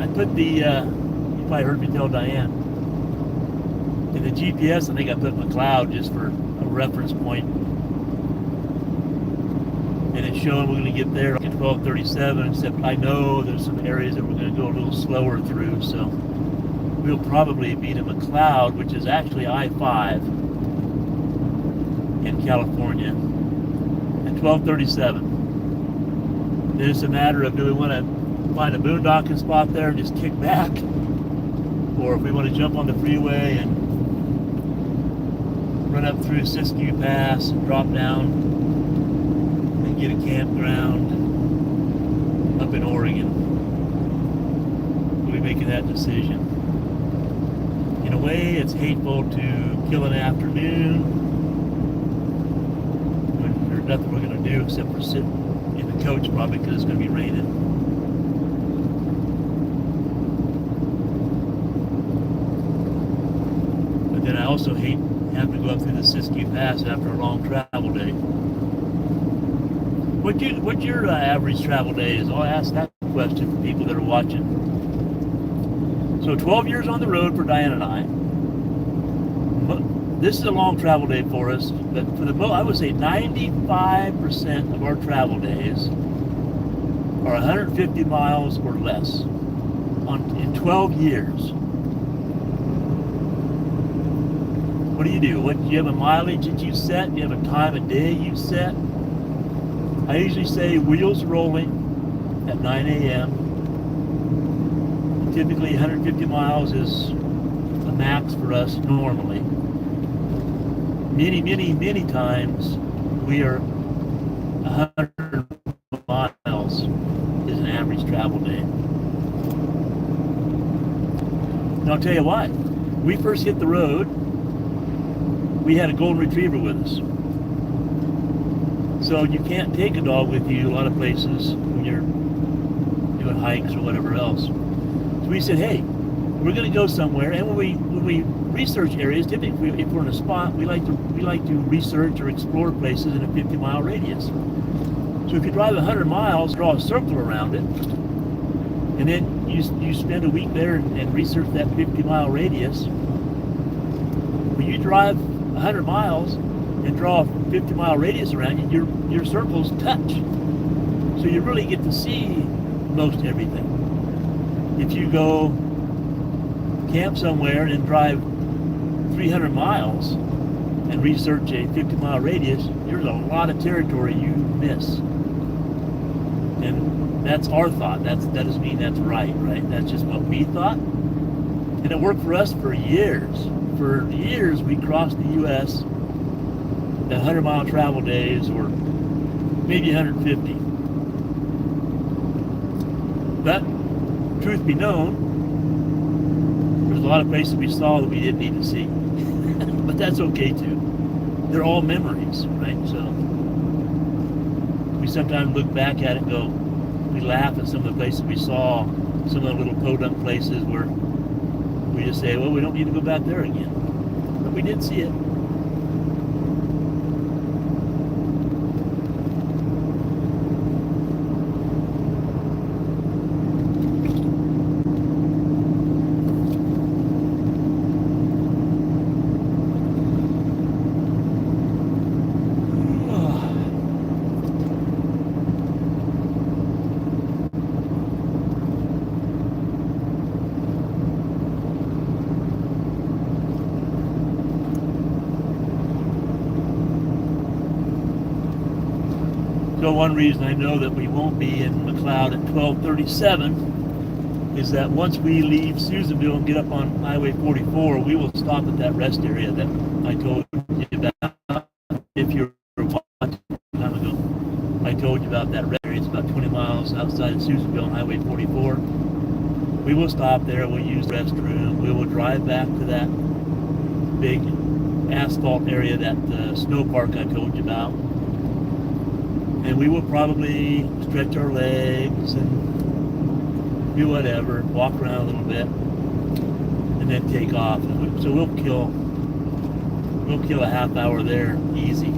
I put the, you probably heard me tell Diane, in the GPS, I think I put McLeod just for a reference point. And it's showing we're going to get there at 12:37, except I know there's some areas that we're going to go a little slower through, so we'll probably be to McLeod, which is actually I-5 in California, at 12:37. Then it's a matter of, do we want to find a boondocking spot there and just kick back, or if we want to jump on the freeway and run up through Siskiyou Pass and drop down and get a campground up in Oregon. We'll be making that decision. In a way, it's hateful to kill an afternoon when there's nothing we're going to do except for sit in the coach, probably because it's going to be raining. But then I also hate having to go up through the Siskiyou Pass after a long travel day. What's your average travel day is? I'll ask that question for people that are watching. So 12 years on the road for Diane and I. This is a long travel day for us, but for the I would say 95% of our travel days are 150 miles or less in 12 years. What do? Do you have a mileage that you set? Do you have a time of day you set? I usually say wheels rolling at 9 a.m. Typically 150 miles is a max for us normally. Many times we are 100 miles is an average travel day. And I'll tell you why. When we first hit the road, we had a golden retriever with us. So you can't take a dog with you a lot of places when you're doing hikes or whatever else. So we said, hey, we're going to go somewhere, and when we research areas, typically if we're in a spot, we like to research or explore places in a 50-mile radius. So if you drive 100 miles, draw a circle around it, and then you spend a week there and research that 50-mile radius. When you drive 100 miles and draw a 50-mile radius around you, your circles touch. So you really get to see most everything. If you go camp somewhere and drive 300 miles and research a 50-mile radius, there's a lot of territory you miss. And that's our thought. That doesn't mean that's right? That's just what we thought. And it worked for us for years. For years, we crossed the U.S. the 100-mile travel days, or maybe 150. But, truth be known, there's a lot of places we saw that we didn't need to see. But that's okay too. They're all memories, right? So we sometimes look back at it and go, we laugh at some of the places we saw, some of the little podunk places where we just say, well, we don't need to go back there again. But we did see it. So one reason I know that we won't be in McLeod at 12:37 is that once we leave Susanville and get up on Highway 44, we will stop at that rest area that I told you about. If you're watching a time ago, I told you about that rest area. It's about 20 miles outside of Susanville on Highway 44. We will stop there. We'll use the restroom. We will drive back to that big asphalt area, that snow park I told you about. And we will probably stretch our legs and do whatever, walk around a little bit, and then take off. So we'll kill a half hour there, easy.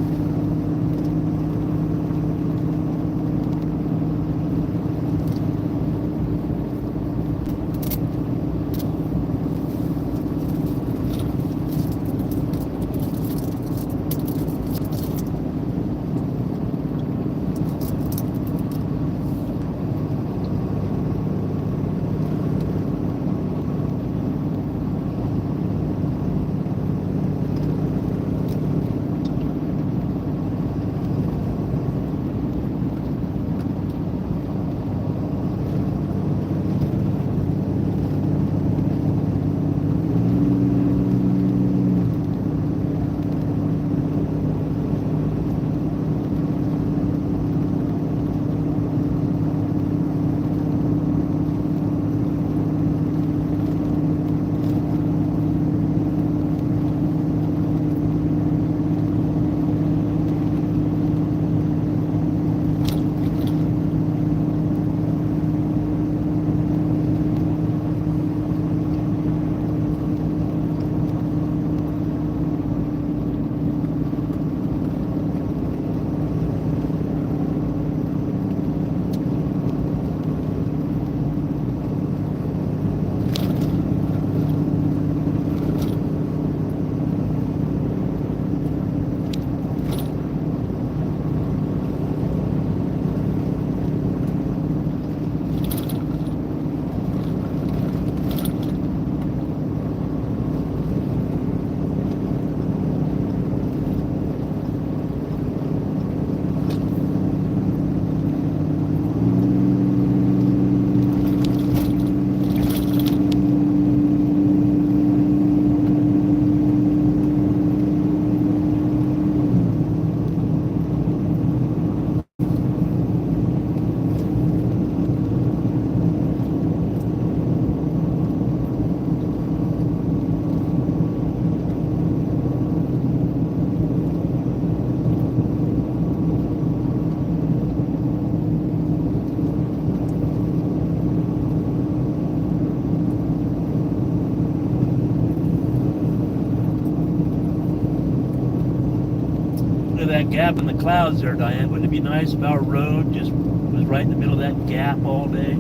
that gap in the clouds there, Diane. Wouldn't it be nice if our road just was right in the middle of that gap all day?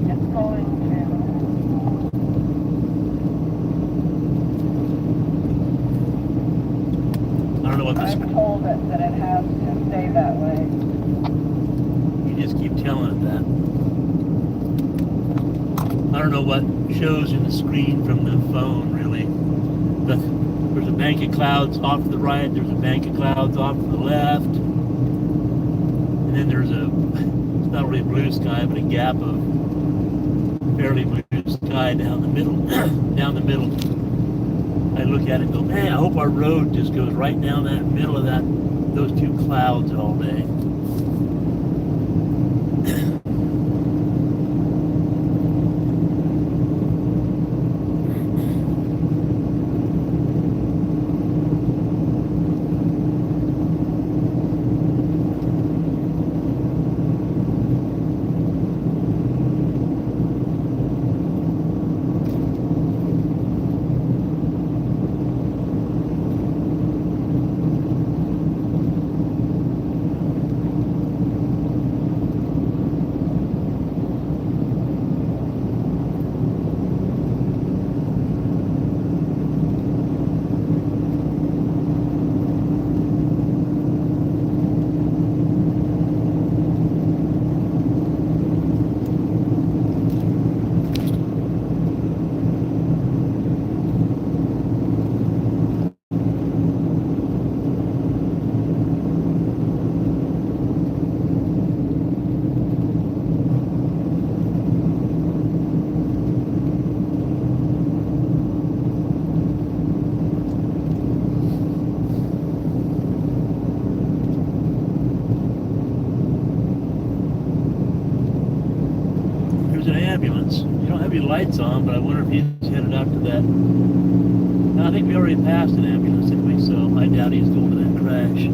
It's going to. I don't know what this. I've told it that it has to stay that way. You just keep telling it that. I don't know what shows in the screen from the phone, really. But there's a bank of clouds off to the right, there's a bank of clouds off to the left. And then there's it's not really blue sky, but a gap of fairly blue sky down the middle. Down the middle. I look at it and go, man, I hope our road just goes right down that middle of those two clouds all day. Ambulance. You don't have your lights on, but I wonder if he's headed out to that. No, I think we already passed an ambulance, didn't we? So I doubt he's going to that crash.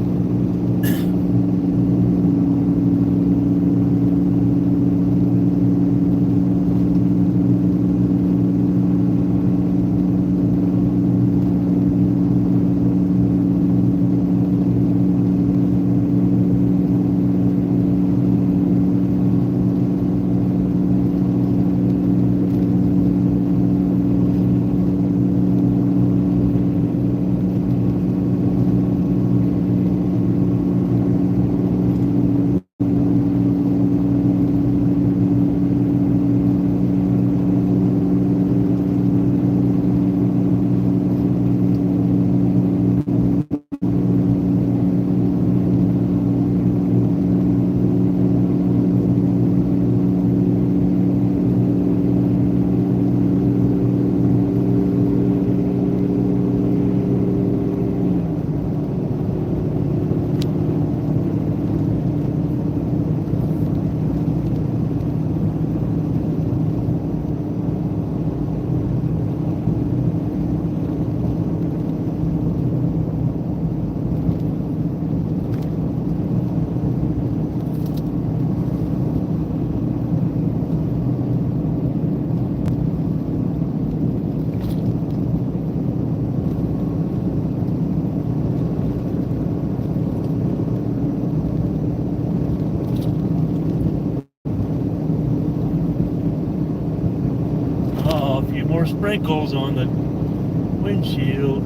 More sprinkles on the windshield.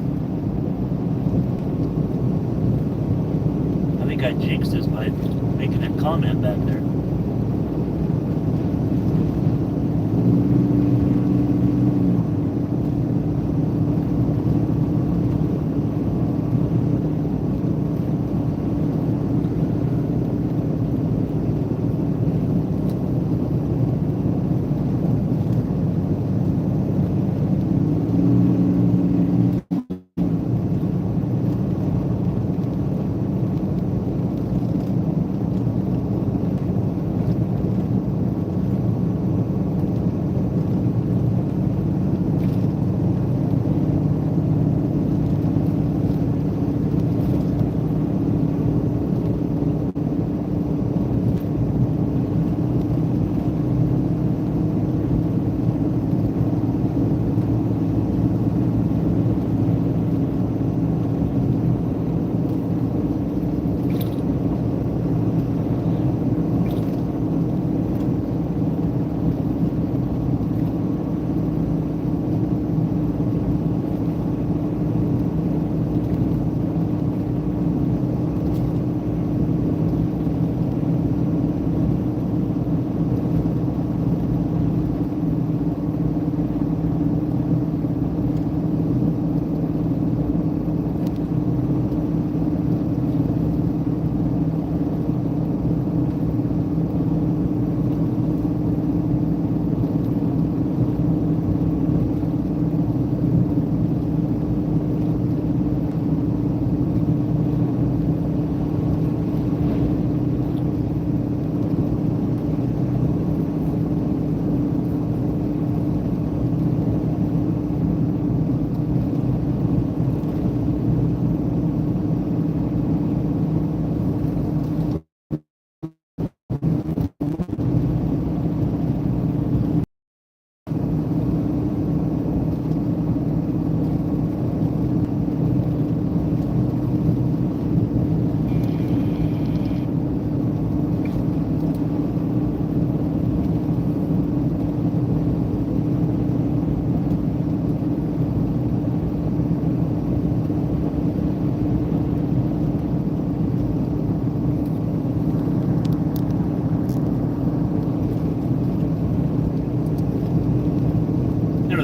I think I jinxed this by making that comment back there.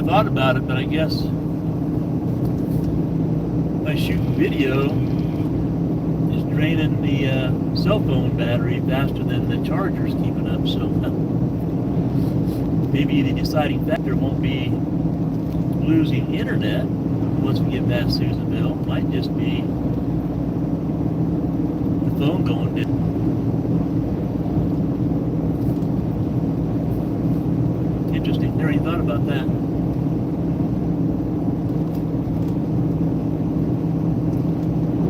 never thought about it, but I guess by shooting video is draining the cell phone battery faster than the charger's keeping up. So maybe the deciding factor won't be losing internet once we get past Susanville. It might just be the phone going dead. Interesting. Never even thought about that.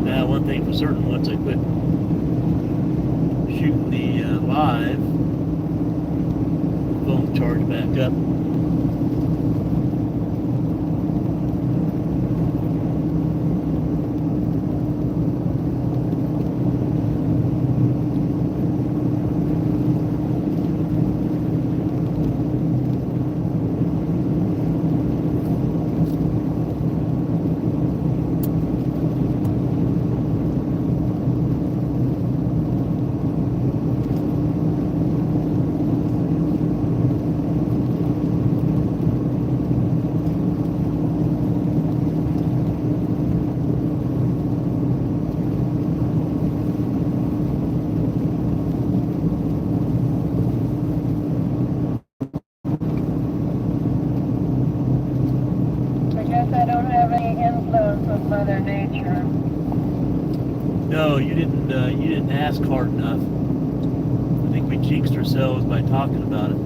Now, one thing for certain, once I quit shooting the live, the phone charge back up. I don't have any influence with Mother Nature. No, you didn't ask hard enough. I think we jinxed ourselves by talking about it.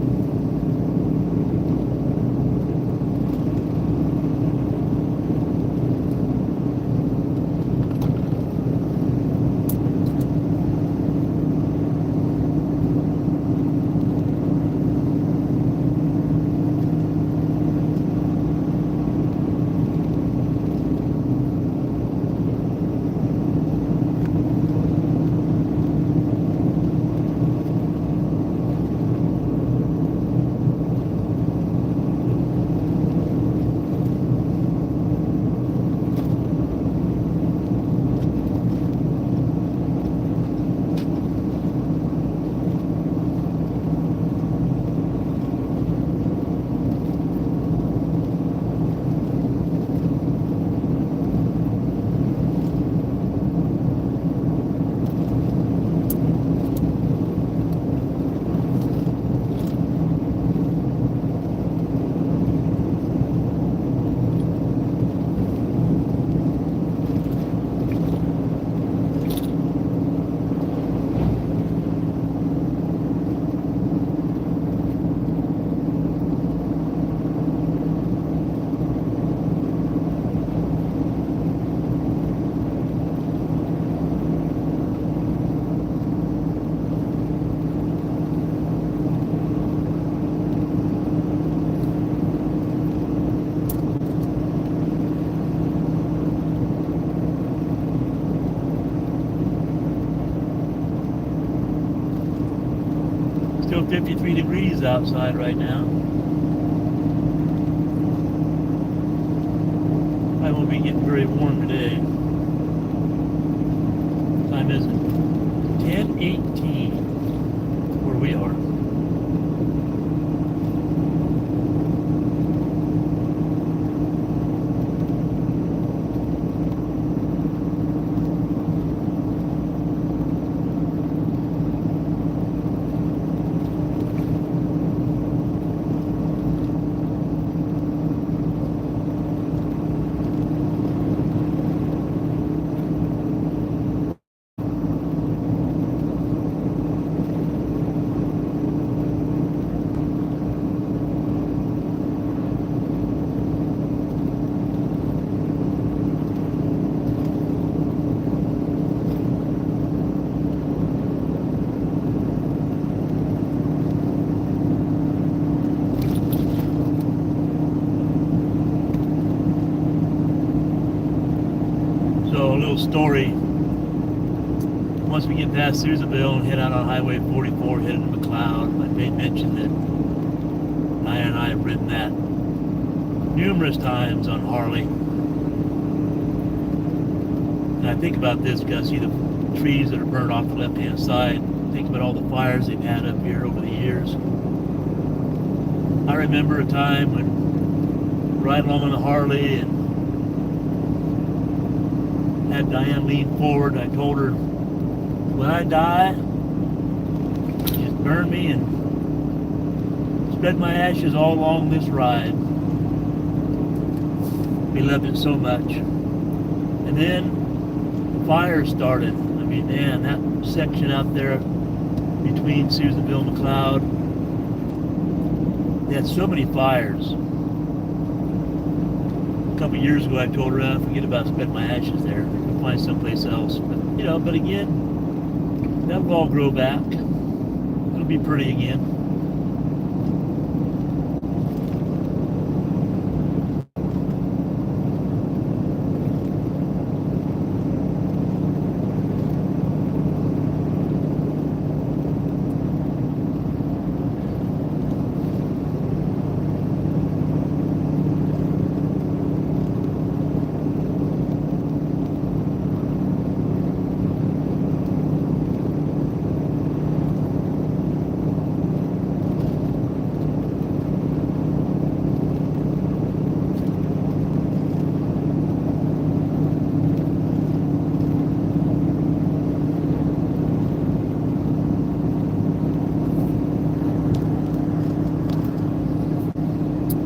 Still 53 degrees outside right now. I won't be getting very warm today. What time is it? 10:18 where we are. Story. Once we get past Susanville and head out on Highway 44 heading to McLeod, I made mention that Diane and I have ridden that numerous times on Harley. And I think about this because I see the trees that are burned off the left-hand side. Think about all the fires they've had up here over the years. I remember a time when ride along on the Harley and had Diane lean forward. I told her, when I die, just burn me and spread my ashes all along this ride. We loved it so much. And then the fire started. I mean, man, that section out there between Susanville and McLeod, they had so many fires. A couple years ago, I told her, forget about spreading my ashes there. I'll find someplace else. But, you know, but again, that will all grow back. It'll be pretty again.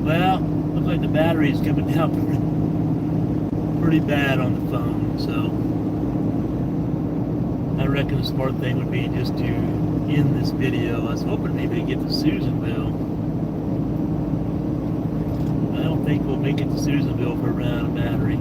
Well, looks like the battery is coming down pretty bad on the phone, so I reckon the smart thing would be just to end this video. I was hoping maybe to get to Susanville. I don't think we'll make it to Susanville for a round of battery.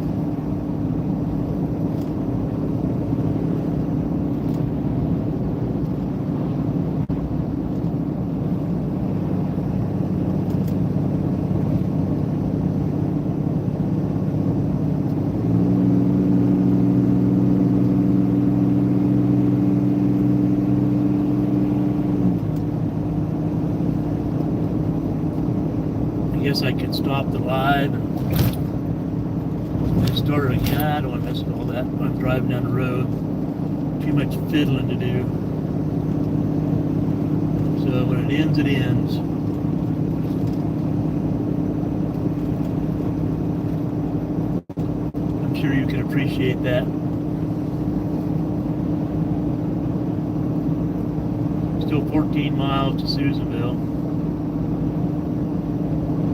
I guess I could stop the live and start it again. I don't want to mess with all that when I'm driving down the road. Too much fiddling to do. So when it ends, it ends. I'm sure you can appreciate that. Still 14 miles to Susanville.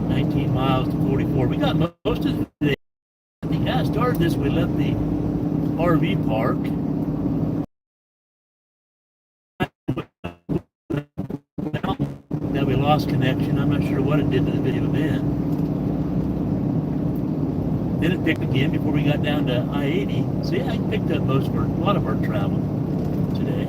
19 miles to 44. We got most of the day. I think I started this. We left the RV park. Now we lost connection. I'm not sure what it did to the video then. Then it picked again before we got down to I-80. So yeah, I picked up a lot of our travel today.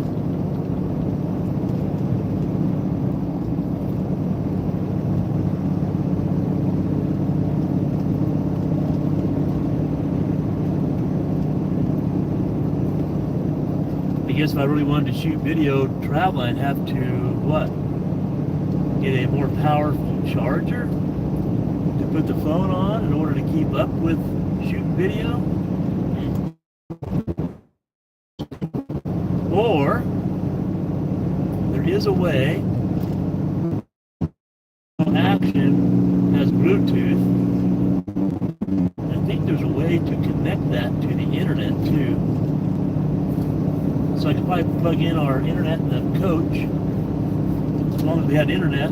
I guess if I really wanted to shoot video travel, I'd have to, what? Get a more powerful charger to put the phone on in order to keep up with shooting video? Or, there is a way, Action has Bluetooth. I think there's a way to connect that to the internet too. So I could probably plug in our internet in the coach, as long as we had internet.